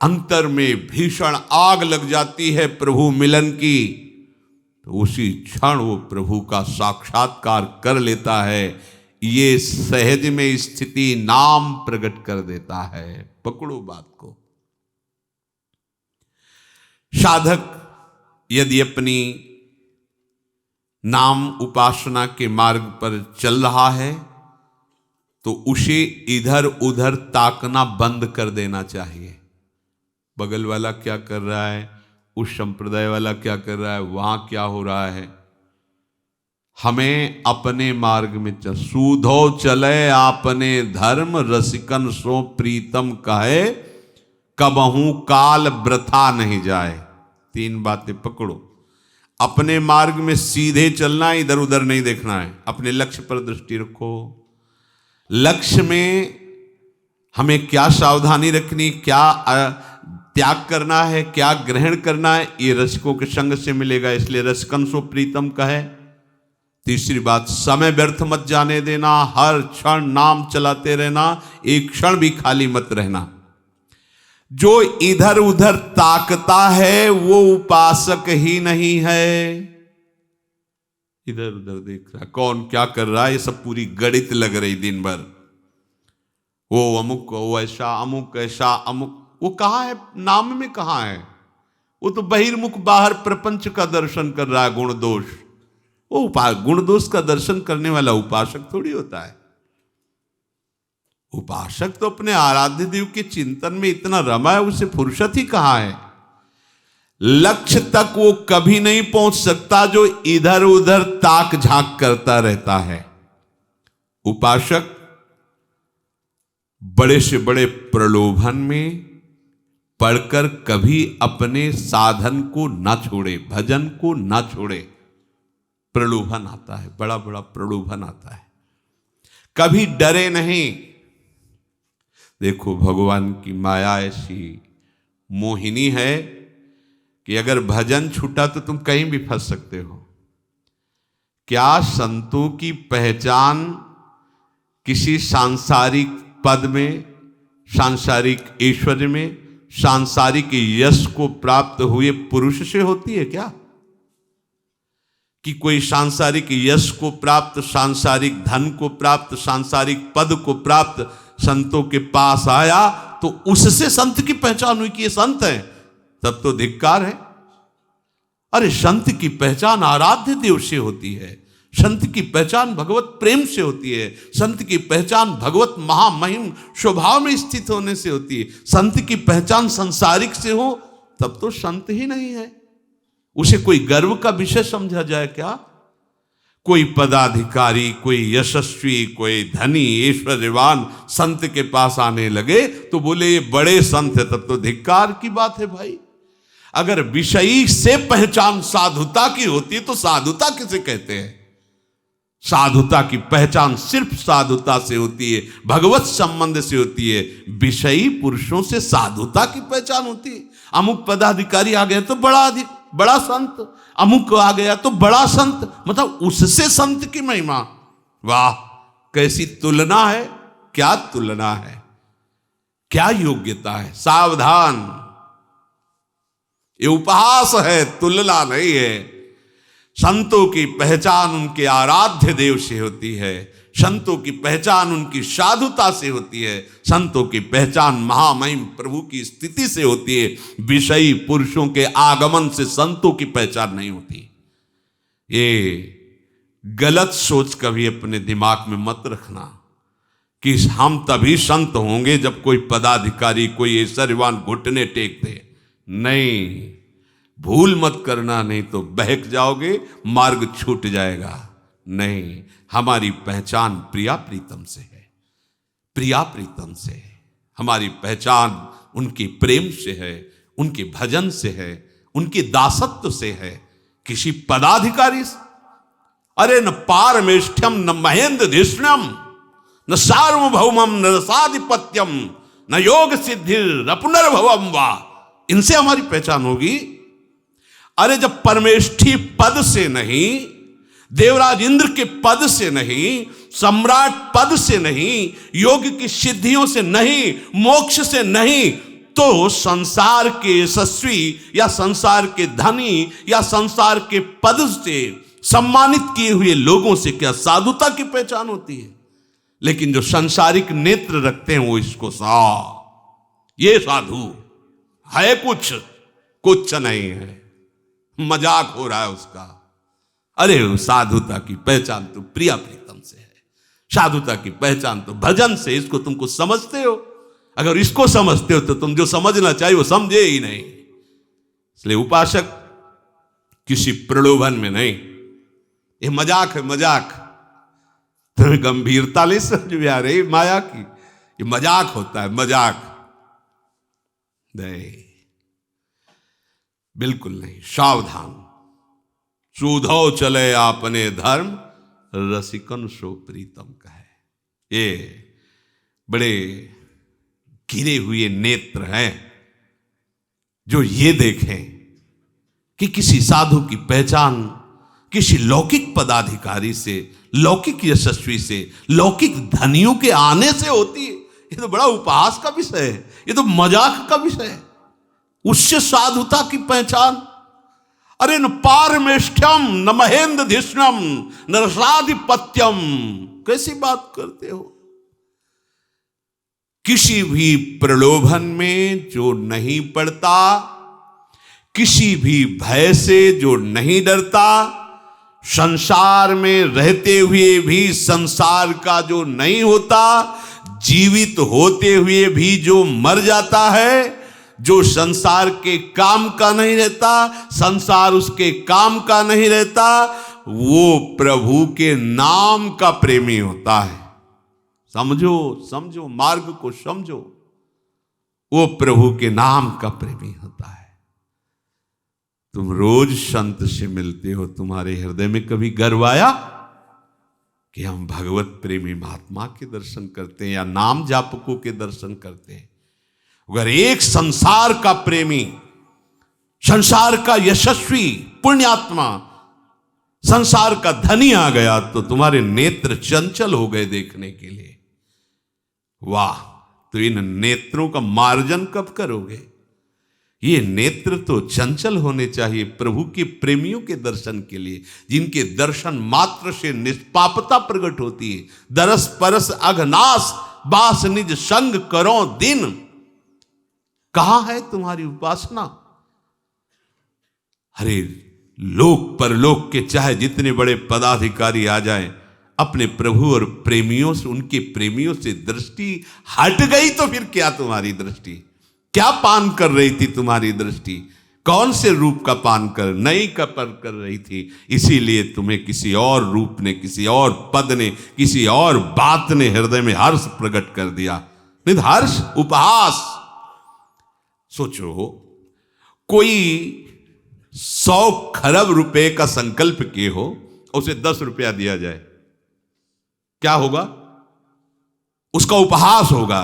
Speaker 1: अंतर में भीषण आग लग जाती है प्रभु मिलन की, तो उसी क्षण वो प्रभु का साक्षात्कार कर लेता है। ये सहज में स्थिति नाम प्रकट कर देता है। पकड़ो बात को। साधक यदि अपनी नाम उपासना के मार्ग पर चल रहा है तो उसे इधर उधर ताकना बंद कर देना चाहिए। बगल वाला क्या कर रहा है, उस संप्रदाय वाला क्या कर रहा है, वहां क्या हो रहा है। हमें अपने मार्ग में सूधो चले आपने धर्म, रसिकन सो प्रीतम कहे, कबहू काल वृथा नहीं जाए। 3 बातें पकड़ो। अपने मार्ग में सीधे चलना है, इधर उधर नहीं देखना है। अपने लक्ष्य पर दृष्टि रखो। लक्ष्य में हमें क्या सावधानी रखनी, क्या त्याग करना है, क्या ग्रहण करना है, ये रसिकों के संग से मिलेगा। इसलिए रसिकन सो प्रीतम कहे। तीसरी बात, समय व्यर्थ मत जाने देना। हर क्षण नाम चलाते रहना, एक क्षण भी खाली मत रहना। जो इधर उधर ताकता है वो उपासक ही नहीं है। इधर उधर देख रहा, कौन क्या कर रहा है, ये सब पूरी गणित लग रही दिन भर। वो अमुक, वो ऐसा, अमुक ऐसा, अमुक। वो कहाँ है? नाम में कहाँ है? वो तो बहिर्मुख बाहर प्रपंच का दर्शन कर रहा है, गुण दोष। वो गुण दोष का दर्शन करने वाला उपासक थोड़ी होता है। उपासक तो अपने आराध्य देव के चिंतन में इतना रमा है, उसे फुर्सत ही कहां है। लक्ष्य तक वो कभी नहीं पहुंच सकता जो इधर उधर ताक झांक करता रहता है। उपासक बड़े से बड़े प्रलोभन में पड़कर कभी अपने साधन को ना छोड़े, भजन को ना छोड़े। प्रलोभन आता है, बड़ा बड़ा प्रलोभन आता है, कभी डरे नहीं। देखो भगवान की माया ऐसी मोहिनी है कि अगर भजन छूटा तो तुम कहीं भी फंस सकते हो। क्या संतों की पहचान किसी सांसारिक पद में, सांसारिक ऐश्वर्य में, सांसारिक यश को प्राप्त हुए पुरुष से होती है क्या? कि कोई सांसारिक यश को प्राप्त, सांसारिक धन को प्राप्त, सांसारिक पद को प्राप्त संतों के पास आया तो उससे संत की पहचान हुई कि ये संत है, तब तो धिक्कार है। अरे संत की पहचान आराध्य देव से होती है, संत की पहचान भगवत प्रेम से होती है, संत की पहचान भगवत महामहिम स्वभाव में स्थित होने से होती है। संत की पहचान संसारिक से हो तब तो संत ही नहीं है। उसे कोई गर्व का विषय समझा जाए क्या? कोई पदाधिकारी, कोई यशस्वी, कोई धनी, ऐश्वर्यवान संत के पास आने लगे तो बोले ये बड़े संत है, तब तो धिक्कार की बात है भाई। अगर विषयी से पहचान साधुता की होती तो साधुता किसे कहते हैं? साधुता की पहचान सिर्फ साधुता से होती है, भगवत संबंध से होती है। विषयी पुरुषों से साधुता की पहचान होती है। अमुक पदाधिकारी आ गया तो बड़ा संत, अमुक आ गया तो बड़ा संत, मतलब उससे संत की महिमा। वाह, कैसी तुलना है! क्या तुलना है, क्या योग्यता है! सावधान, ये उपहास है, तुलना नहीं है। संतों की पहचान उनके आराध्य देव से होती है, संतों की पहचान उनकी साधुता से होती है, संतों की पहचान महामहिम प्रभु की स्थिति से होती है। विषयी पुरुषों के आगमन से संतों की पहचान नहीं होती। ये गलत सोच कभी अपने दिमाग में मत रखना कि हम तभी संत होंगे जब कोई पदाधिकारी, कोई ऐश्वर्यवान घुटने टेक दे। नहीं, भूल मत करना, नहीं तो बहक जाओगे, मार्ग छूट जाएगा। नहीं, हमारी पहचान प्रिया प्रीतम से है, प्रिया प्रीतम से है। हमारी पहचान उनके प्रेम से है, उनके भजन से है, उनके दासत्व से है, किसी पदाधिकारी से। अरे न पारमेष्ठ्यम, न महेंद्र धिष्ण्यम, न सार्वभौमम, न रसाधिपत्यम, न योग सिद्धि, न पुनर्भवम वा, इनसे हमारी पहचान होगी। अरे जब परमेष्ठी पद से नहीं, देवराज इंद्र के पद से नहीं, सम्राट पद से नहीं, योग की सिद्धियों से नहीं, मोक्ष से नहीं, तो संसार के यशस्वी या संसार के धनी या संसार के पद से सम्मानित किए हुए लोगों से क्या साधुता की पहचान होती है? लेकिन जो संसारिक नेत्र रखते हैं वो इसको ये साधु है, कुछ नहीं है, मजाक हो रहा है उसका। अरे साधुता की पहचान तो प्रिया प्रीतम से है, साधुता की पहचान तो भजन से। इसको तुमको समझते हो? अगर इसको समझते हो तो तुम जो समझना चाहिए वो समझे ही नहीं। इसलिए उपासक किसी प्रलोभन में नहीं, ये मजाक है, मजाक। तुम्हें गंभीरता नहीं समझ में आ रही माया की? ये मजाक होता है, मजाक नहीं, बिल्कुल नहीं। सावधान, सूधो चले आपने धर्म, रसिकन सो प्रीतम कहे। ये बड़े गिरे हुए नेत्र हैं जो ये देखें कि किसी साधु की पहचान किसी लौकिक पदाधिकारी से, लौकिक यशस्वी से, लौकिक धनियों के आने से होती है। ये तो बड़ा उपहास का विषय है, ये तो मजाक का विषय है। उससे साधुता की पहचान? अरे न पारमेष्ठ्यम, न महेंद्र धिष्ण्यम, न रसाधिपत्यम, कैसी बात करते हो? किसी भी प्रलोभन में जो नहीं पड़ता, किसी भी भय से जो नहीं डरता, संसार में रहते हुए भी संसार का जो नहीं होता, जीवित होते हुए भी जो मर जाता है, जो संसार के काम का नहीं रहता, संसार उसके काम का नहीं रहता, वो प्रभु के नाम का प्रेमी होता है। समझो, समझो, मार्ग को समझो। वो प्रभु के नाम का प्रेमी होता है। तुम रोज संत से मिलते हो, तुम्हारे हृदय में कभी गर्व आया कि हम भगवत प्रेमी महात्मा के दर्शन करते हैं या नाम जापकों के दर्शन करते हैं? अगर एक संसार का प्रेमी, संसार का यशस्वी पुण्यात्मा, संसार का धनी आ गया तो तुम्हारे नेत्र चंचल हो गए देखने के लिए। वाह, तो इन नेत्रों का मार्जन कब करोगे? ये नेत्र तो चंचल होने चाहिए प्रभु के प्रेमियों के दर्शन के लिए, जिनके दर्शन मात्र से निष्पापता प्रकट होती है। दरस परस अघनाश, बास निज संग करो दिन। कहां है तुम्हारी उपासना? अरे लोक परलोक के चाहे जितने बड़े पदाधिकारी आ जाएं, अपने प्रभु और प्रेमियों से, उनके प्रेमियों से दृष्टि हट गई तो फिर क्या तुम्हारी दृष्टि? क्या पान कर रही थी तुम्हारी दृष्टि? कौन से रूप का पान कर नहीं का पर कर रही थी, इसीलिए तुम्हें किसी और रूप ने, किसी और पद ने, किसी और बात ने हृदय में हर्ष प्रकट कर दिया। नहीं हर्ष उपहास। सोचो कोई 100 खरब रुपए का संकल्प किए हो, उसे 10 रुपया दिया जाए, क्या होगा? उसका उपहास होगा।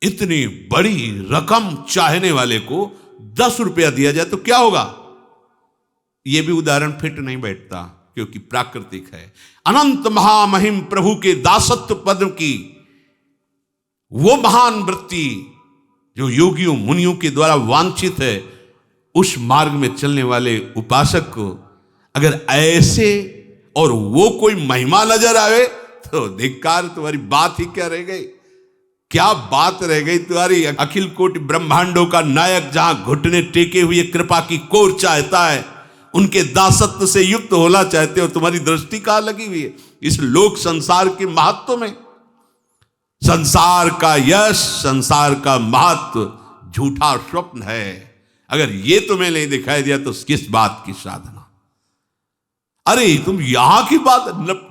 Speaker 1: इतनी बड़ी रकम चाहने वाले को 10 रुपया दिया जाए तो क्या होगा? यह भी उदाहरण फिट नहीं बैठता, क्योंकि प्राकृतिक है। अनंत महामहिम प्रभु के दासत्व पद की वो महान वृत्ति जो योगियों मुनियों के द्वारा वांछित है, उस मार्ग में चलने वाले उपासक को अगर ऐसे और वो कोई महिमा नजर आवे तो धिक्कार, तुम्हारी बात ही क्या रह गई? क्या बात रह गई तुम्हारी? अखिल कोटि ब्रह्मांडों का नायक जहां घुटने टेके हुए कृपा की कोर चाहता है, उनके दासत्व से युक्त होना चाहते हो, तुम्हारी दृष्टि कहां लगी हुई है? इस लोक संसार के महत्व में। संसार का यश, संसार का महत्व झूठा स्वप्न है। अगर ये तुम्हें नहीं दिखाई दिया तो किस बात की साधना? अरे तुम यहां की बात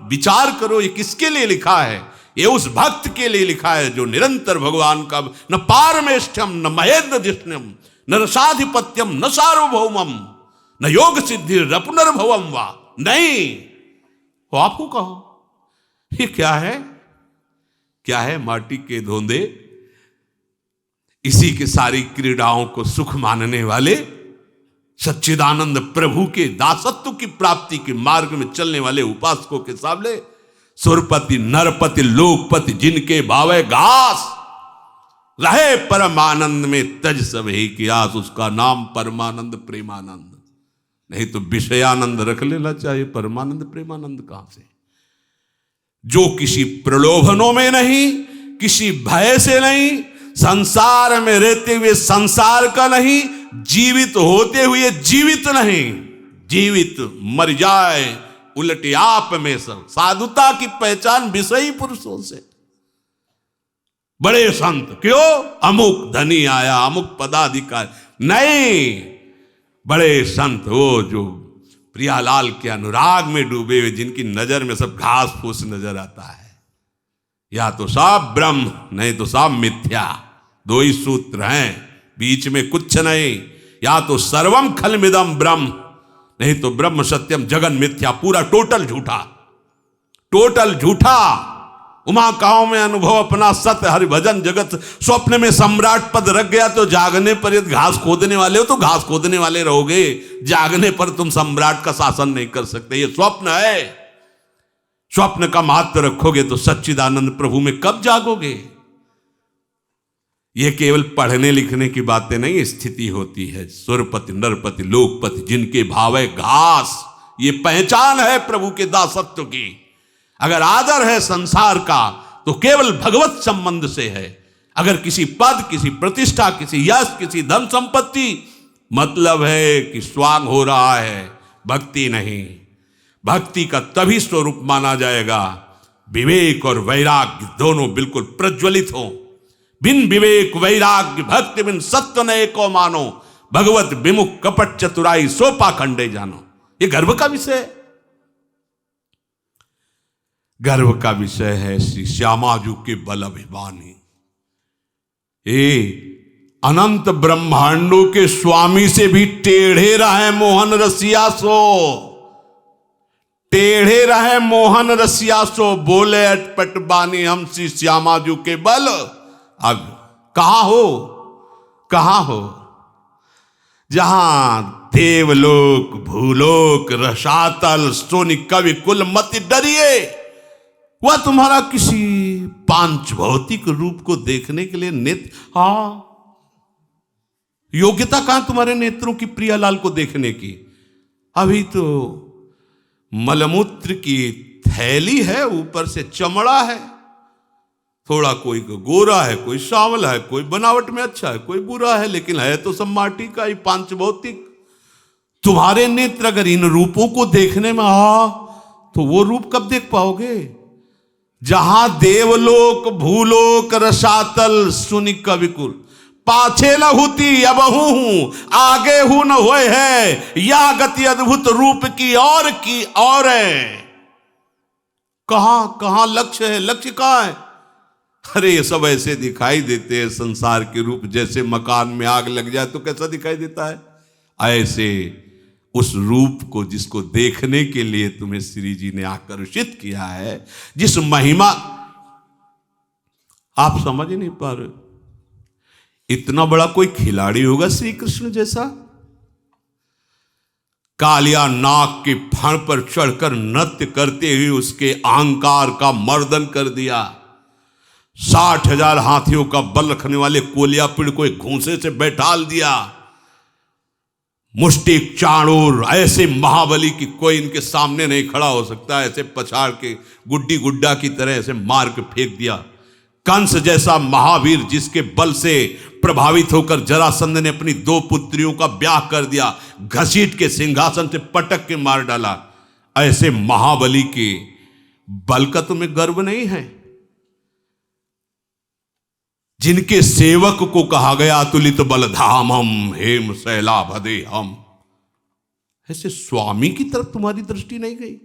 Speaker 1: विचार करो, ये किसके लिए लिखा है? ये उस भक्त के लिए लिखा है जो निरंतर भगवान का न पारमेष्ठ्यम न महेंद्र जिष्ण्यम न रसाधिपत्यम न सार्वभौमम न योग सिद्धि न पुनर्भवम वा। नहीं, वो आपको कहो ये क्या है? क्या है? माटी के धोंदे, इसी के सारी क्रीड़ाओं को सुख मानने वाले सच्चिदानंद प्रभु के दासत्व की प्राप्ति के मार्ग में चलने वाले उपासकों के सामने सुरपति नरपति लोकपति जिनके भावे घास रहे परमानंद में तज सब ही की आस, उसका नाम परमानंद प्रेमानंद। नहीं तो विषयानंद रख लेना चाहिए, परमानंद प्रेमानंद कहां से? जो किसी प्रलोभनों में नहीं, किसी भय से नहीं, संसार में रहते हुए संसार का नहीं, जीवित होते हुए जीवित नहीं, जीवित मर जाए उलटे आप में सब। साधुता की पहचान विषयी पुरुषों से। बड़े संत क्यों? अमुक धनी आया, अमुक पदाधिकारी नहीं, बड़े संत वो जो प्रियालाल के अनुराग में डूबे हुए, जिनकी नजर में सब घास फूस नजर आता है। या तो सब ब्रह्म, नहीं तो सब मिथ्या। दो ही सूत्र हैं, बीच में कुछ नहीं। या तो सर्वम खलमिदम ब्रह्म, नहीं तो ब्रह्म सत्यम जगन मिथ्या। पूरा टोटल झूठा, टोटल झूठा। उमा काओ में अनुभव अपना सत्य हरिभजन जगत। स्वप्न में सम्राट पद रख गया तो जागने पर यदि घास खोदने वाले हो तो घास खोदने वाले रहोगे, जागने पर तुम सम्राट का शासन नहीं कर सकते। ये स्वप्न है। स्वप्न का महत्व रखोगे तो सच्चिदानंद प्रभु में कब जागोगे? ये केवल पढ़ने लिखने की बातें नहीं, स्थिति होती है। सुरपति नरपति लोकपति जिनके भाव है घास, ये पहचान है प्रभु के दासत्व की। अगर आदर है संसार का तो केवल भगवत संबंध से है। अगर किसी पद, किसी प्रतिष्ठा, किसी यश, किसी धन संपत्ति मतलब है कि स्वांग हो रहा है, भक्ति नहीं। भक्ति का तभी स्वरूप माना जाएगा विवेक और वैराग्य दोनों बिल्कुल प्रज्वलित हो। बिन विवेक वैराग्य भक्ति बिन सत्य नए को मानो, भगवत विमुख कपट चतुराई सोपा खंडे जानो। ये गर्व का विषय है। गर्व का विषय है श्री श्यामाजू के बल अभिमानी। अनंत ब्रह्मांडों के स्वामी से भी टेढ़े रहे मोहन रसिया सो, टेढ़े रहे मोहन रसिया सो, बोले अटपट बानी हम श्री श्यामाजू के बल। अब कहां हो, कहां हो? जहां देवलोक भूलोक रसातल सोनि कवि कुल मति डरिए, वह तुम्हारा किसी पांच भौतिक रूप को देखने के लिए नेत्र, योग्यता कहां तुम्हारे नेत्रों की प्रियालाल को देखने की? अभी तो मलमूत्र की थैली है, ऊपर से चमड़ा है। थोड़ा कोई गोरा है, कोई सांवला है, कोई बनावट में अच्छा है, कोई बुरा है, लेकिन है तो सब माटी का ही पांच भौतिक। तुम्हारे नेत्र अगर इन रूपों को देखने में तो वो रूप कब देख पाओगे? जहां देवलोक भूलोक रसातल सुनि कविकुल पाछे न हुती अबहू हूं, आगे हूं न होए है, या गति अद्भुत रूप की और है। कहां कहां लक्ष्य है, लक्ष्य कहां है? अरे ये सब ऐसे दिखाई देते हैं संसार के रूप, जैसे मकान में आग लग जाए तो कैसा दिखाई देता है, ऐसे उस रूप को जिसको देखने के लिए तुम्हें श्री जी ने आकर्षित किया है, जिस महिमा आप समझ नहीं पा रहे। इतना बड़ा कोई खिलाड़ी होगा श्री कृष्ण जैसा? कालिया नाग के फण पर चढ़कर नृत्य करते हुए उसके अहंकार का मर्दन कर दिया। 60,000 हाथियों का बल रखने वाले कोलियापिड़ को एक घूंसे से बैठाल दिया। मुष्टिक चाणूर ऐसे महाबली की कोई इनके सामने नहीं खड़ा हो सकता, ऐसे पछाड़ के गुड्डी गुड्डा की तरह ऐसे मार के फेंक दिया। कंस जैसा महावीर जिसके बल से प्रभावित होकर जरासंध ने अपनी 2 पुत्रियों का ब्याह कर दिया, घसीट के सिंहासन से पटक के मार डाला, ऐसे महाबली के बल का तुम्हें गर्व नहीं है? जिनके सेवक को कहा गया तुलित बलधामम हेम शैलाभदे हम, ऐसे स्वामी की तरफ तुम्हारी दृष्टि नहीं गई?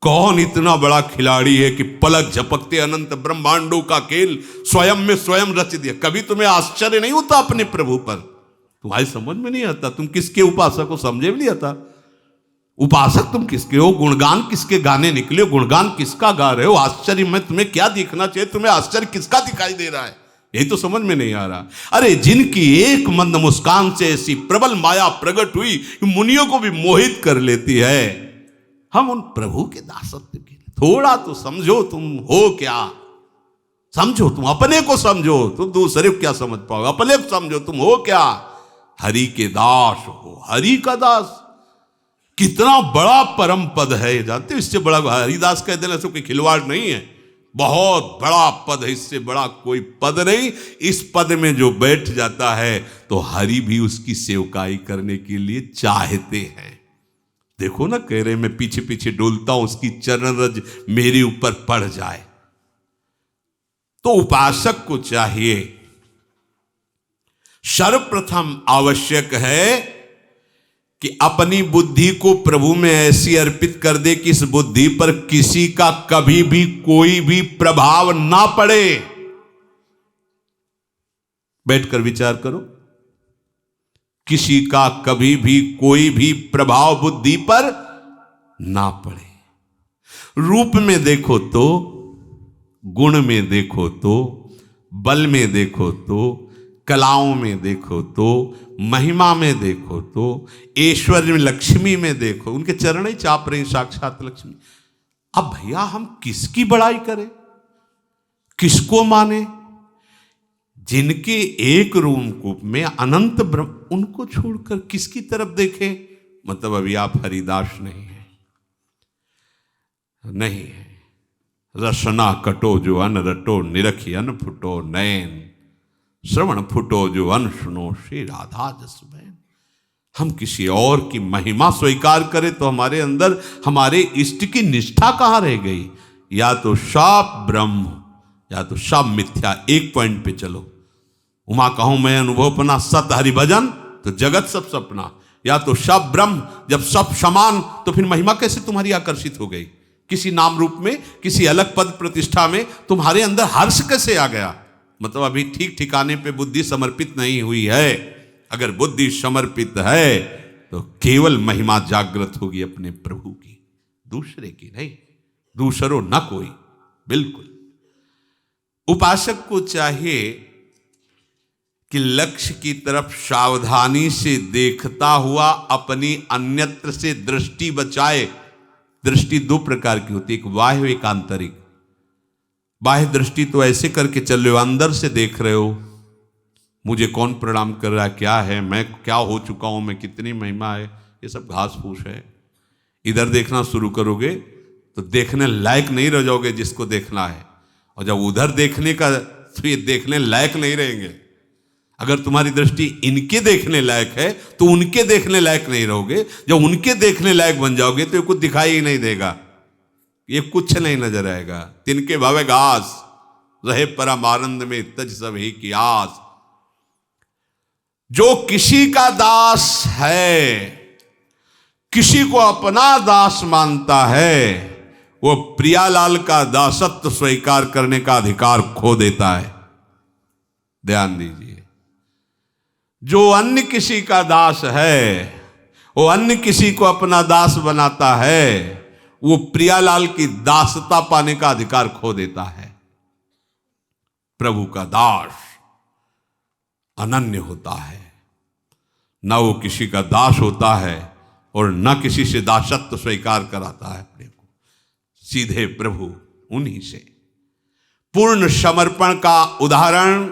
Speaker 1: कौन इतना बड़ा खिलाड़ी है कि पलक झपकते अनंत ब्रह्मांडों का खेल स्वयं में स्वयं रच दिया? कभी तुम्हें आश्चर्य नहीं होता अपने प्रभु पर? तुम्हारी समझ में नहीं आता, तुम किसके उपासक हो समझे भी नहीं आता। उपासक तुम किसके हो? गुणगान किसके गाने निकले हो? गुणगान किसका गा रहे हो? आश्चर्य में तुम्हें क्या दिखना चाहिए? तुम्हें आश्चर्य किसका दिखाई दे रहा है? यही तो समझ में नहीं आ रहा। अरे जिनकी एक मंद मुस्कान से ऐसी प्रबल माया प्रकट हुई मुनियों को भी मोहित कर लेती है, हम उन प्रभु के दासत्व के लिए थोड़ा तो समझो। तुम हो क्या? समझो, तुम अपने को समझो, तुम दूसरे को क्या समझ पाओगे? अपने को समझो, तुम हो क्या? हरि के दास हो, हरि का दास। कितना बड़ा परम पद है, जानते हो? इससे बड़ा हरिदास कह देना से कोई खिलवाड़ नहीं है, बहुत बड़ा पद है, इससे बड़ा कोई पद नहीं। इस पद में जो बैठ जाता है तो हरि भी उसकी सेवकाई करने के लिए चाहते हैं। देखो ना, कह रहे मैं पीछे पीछे डोलता हूं, उसकी चरण रज मेरे ऊपर पड़ जाए। तो उपासक को चाहिए, सर्वप्रथम आवश्यक है कि अपनी बुद्धि को प्रभु में ऐसी अर्पित कर दे कि इस बुद्धि पर किसी का कभी भी कोई भी प्रभाव ना पड़े। बैठकर विचार करो, किसी का कभी भी कोई भी प्रभाव बुद्धि पर ना पड़े। रूप में देखो तो, गुण में देखो तो, बल में देखो तो, कलाओं में देखो तो, महिमा में देखो तो, ऐश्वर्य में, लक्ष्मी में देखो, उनके चरण ही चाप रहे साक्षात लक्ष्मी। अब भैया हम किसकी बड़ाई करें, किसको माने? जिनके एक रूप में अनंत ब्रह्म, उनको छोड़कर किसकी तरफ देखें? मतलब अभी आप हरिदास नहीं है, नहीं है। रसना कटो जो अन रटो, निरखी अन फुटो नैन, श्रवण फुटो जो अन सुनो, श्री राधा जस बैन। हम किसी और की महिमा स्वीकार करें तो हमारे अंदर हमारे इष्ट की निष्ठा कहां रह गई? या तो सब ब्रह्म या तो सब मिथ्या। एक पॉइंट पे चलो। उमा कहूं मैं अनुभवपना सत हरिभजन, तो जगत सब सपना। या तो सब ब्रह्म, जब सब समान तो फिर महिमा कैसे तुम्हारी आकर्षित हो गई? किसी नाम रूप में, किसी अलग पद प्रतिष्ठा में तुम्हारे अंदर हर्ष कैसे आ गया? मतलब अभी ठीक ठिकाने पे बुद्धि समर्पित नहीं हुई है। अगर बुद्धि समर्पित है तो केवल महिमा जागृत होगी अपने प्रभु की, दूसरे की नहीं, दूसरो न कोई। बिल्कुल उपासक को चाहिए कि लक्ष्य की तरफ सावधानी से देखता हुआ अपनी अन्यत्र से दृष्टि बचाए। दृष्टि 2 प्रकार की होती है, एक बाह्य एक आंतरिक। बाह्य दृष्टि तो ऐसे करके चल रहे हो, अंदर से देख रहे हो, मुझे कौन प्रणाम कर रहा है, क्या है, मैं क्या हो चुका हूं, मैं कितनी महिमा है, ये सब घास फूस है। इधर देखना शुरू करोगे तो देखने लायक नहीं रह जाओगे जिसको देखना है, और जब उधर देखने का तो ये देखने लायक नहीं रहेंगे। अगर तुम्हारी दृष्टि इनके देखने लायक है तो उनके देखने लायक नहीं रहोगे। जब उनके देखने लायक बन जाओगे तो ये कुछ दिखाई ही नहीं देगा, ये कुछ नहीं नजर आएगा। तिनके भावे घास रहे परम आनंद में तज सब ही की आस। जो किसी का दास है, किसी को अपना दास मानता है, वो प्रियालाल का दासत्व स्वीकार करने का अधिकार खो देता है। ध्यान दीजिए, जो अन्य किसी का दास है, वो अन्य किसी को अपना दास बनाता है, वो प्रियालाल की दासता पाने का अधिकार खो देता है। प्रभु का दास अनन्य होता है, न वो किसी का दास होता है और न किसी से दासत्व स्वीकार कराता है अपने को, सीधे प्रभु उन्हीं से। पूर्ण समर्पण का उदाहरण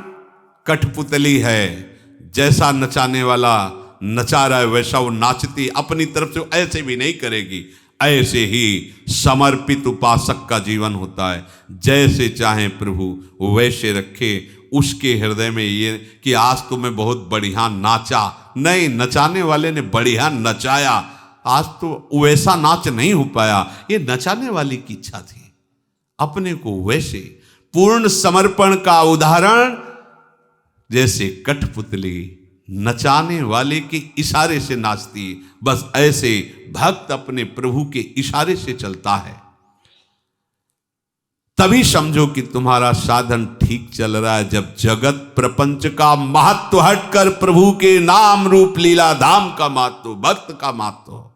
Speaker 1: कठपुतली है। जैसा नचाने वाला नचा रहा है वैसा वो नाचती, अपनी तरफ से ऐसे भी नहीं करेगी। ऐसे ही समर्पित उपासक का जीवन होता है। जैसे चाहे प्रभु वैसे रखे। उसके हृदय में ये कि आज तो मैं बहुत बढ़िया नाचा, नहीं, नचाने वाले ने बढ़िया नचाया, आज तो वैसा नाच नहीं हो पाया, ये नचाने वाली की इच्छा थी। अपने को वैसे पूर्ण समर्पण का उदाहरण जैसे कठपुतली नचाने वाले के इशारे से नाचती, बस ऐसे भक्त अपने प्रभु के इशारे से चलता है। तभी समझो कि तुम्हारा साधन ठीक चल रहा है, जब जगत प्रपंच का महत्व हटकर प्रभु के नाम रूप लीला धाम का महत्व, भक्त का महत्व।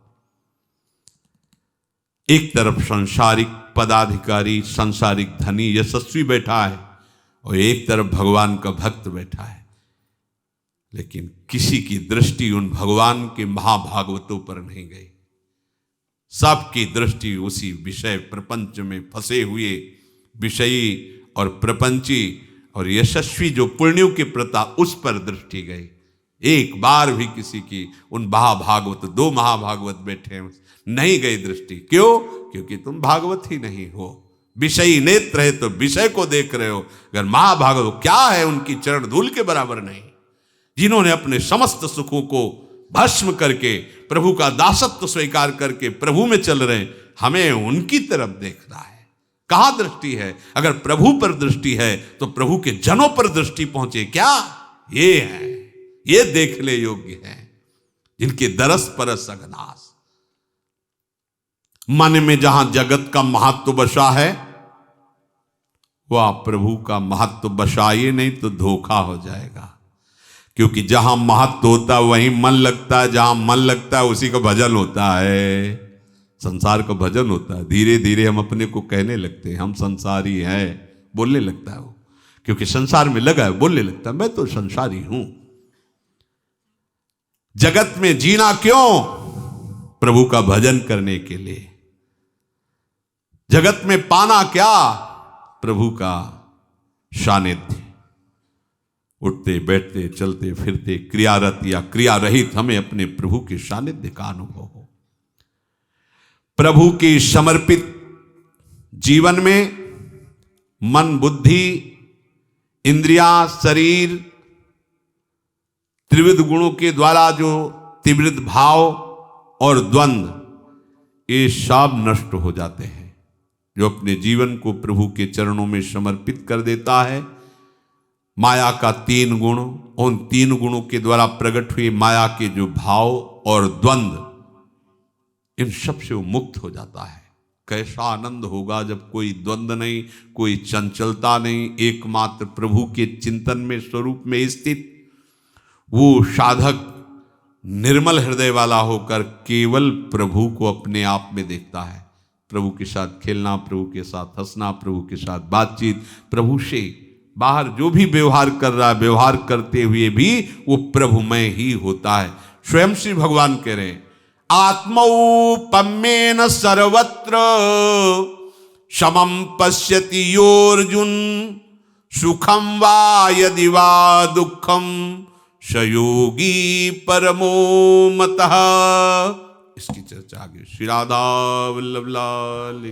Speaker 1: एक तरफ संसारिक पदाधिकारी, संसारिक धनी यशस्वी बैठा है और एक तरफ भगवान का भक्त बैठा है, लेकिन किसी की दृष्टि उन भगवान के महाभागवतों पर नहीं गई। सबकी दृष्टि उसी विषय प्रपंच में फंसे हुए विषयी और प्रपंची और यशस्वी जो पुण्यों के प्रता, उस पर दृष्टि गई। एक बार भी किसी की उन महाभागवत, 2 महाभागवत बैठे हैं, नहीं गई दृष्टि। क्यों? क्योंकि तुम भागवत ही नहीं हो। विषयी नेत्र है तो विषय को देख रहे हो। अगर महाभागवत क्या है, उनकी चरण धूल के बराबर नहीं, जिन्होंने अपने समस्त सुखों को भस्म करके प्रभु का दासत्व स्वीकार करके प्रभु में चल रहे हैं। हमें उनकी तरफ देखना है। कहां दृष्टि है? अगर प्रभु पर दृष्टि है तो प्रभु के जनों पर दृष्टि पहुंचे। क्या ये है? ये देखने योग्य है, जिनके दरस परस अगनास। मन में जहां जगत का महत्व बसा है, वह प्रभु का महत्व बसाइए नहीं तो धोखा हो जाएगा। क्योंकि जहां महत्व होता है वहीं मन लगता है, जहां मन लगता है उसी का भजन होता है। संसार का भजन होता है। धीरे धीरे हम अपने को कहने लगते हैं हम संसारी हैं, बोलने लगता है वो, क्योंकि संसार में लगा है, बोलने लगता है मैं तो संसारी हूं। जगत में जीना क्यों? प्रभु का भजन करने के लिए। जगत में पाना क्या? प्रभु का सानिध्य। उठते बैठते चलते फिरते क्रियारत या क्रिया रहित हमें अपने प्रभु के सानिध्य का अनुभव हो। प्रभु के समर्पित जीवन में मन, बुद्धि, इंद्रियां, शरीर, त्रिविध गुणों के द्वारा जो त्रिविध भाव और द्वंद्व, ये सब नष्ट हो जाते हैं। जो अपने जीवन को प्रभु के चरणों में समर्पित कर देता है, माया का 3 गुण, उन 3 गुणों के द्वारा प्रकट हुए माया के जो भाव और द्वंद्व, इन सब से वो मुक्त हो जाता है। कैसा आनंद होगा जब कोई द्वंद्व नहीं, कोई चंचलता नहीं, एकमात्र प्रभु के चिंतन में, स्वरूप में स्थित वो साधक निर्मल हृदय वाला होकर केवल प्रभु को अपने आप में देखता है। प्रभु के साथ खेलना, प्रभु के साथ हंसना, प्रभु के साथ बातचीत, प्रभु से बाहर जो भी व्यवहार कर रहा है, व्यवहार करते हुए भी वो प्रभुमय ही होता है। स्वयं श्री भगवान कह रहे हैं आत्मौपम्येन सर्वत्र समं पश्यति योऽर्जुन सुखम वा यदि वा दुःखम स योगी परमो मतः। इसकी चर्चा आगे। श्री राधा वल्लभ लाल।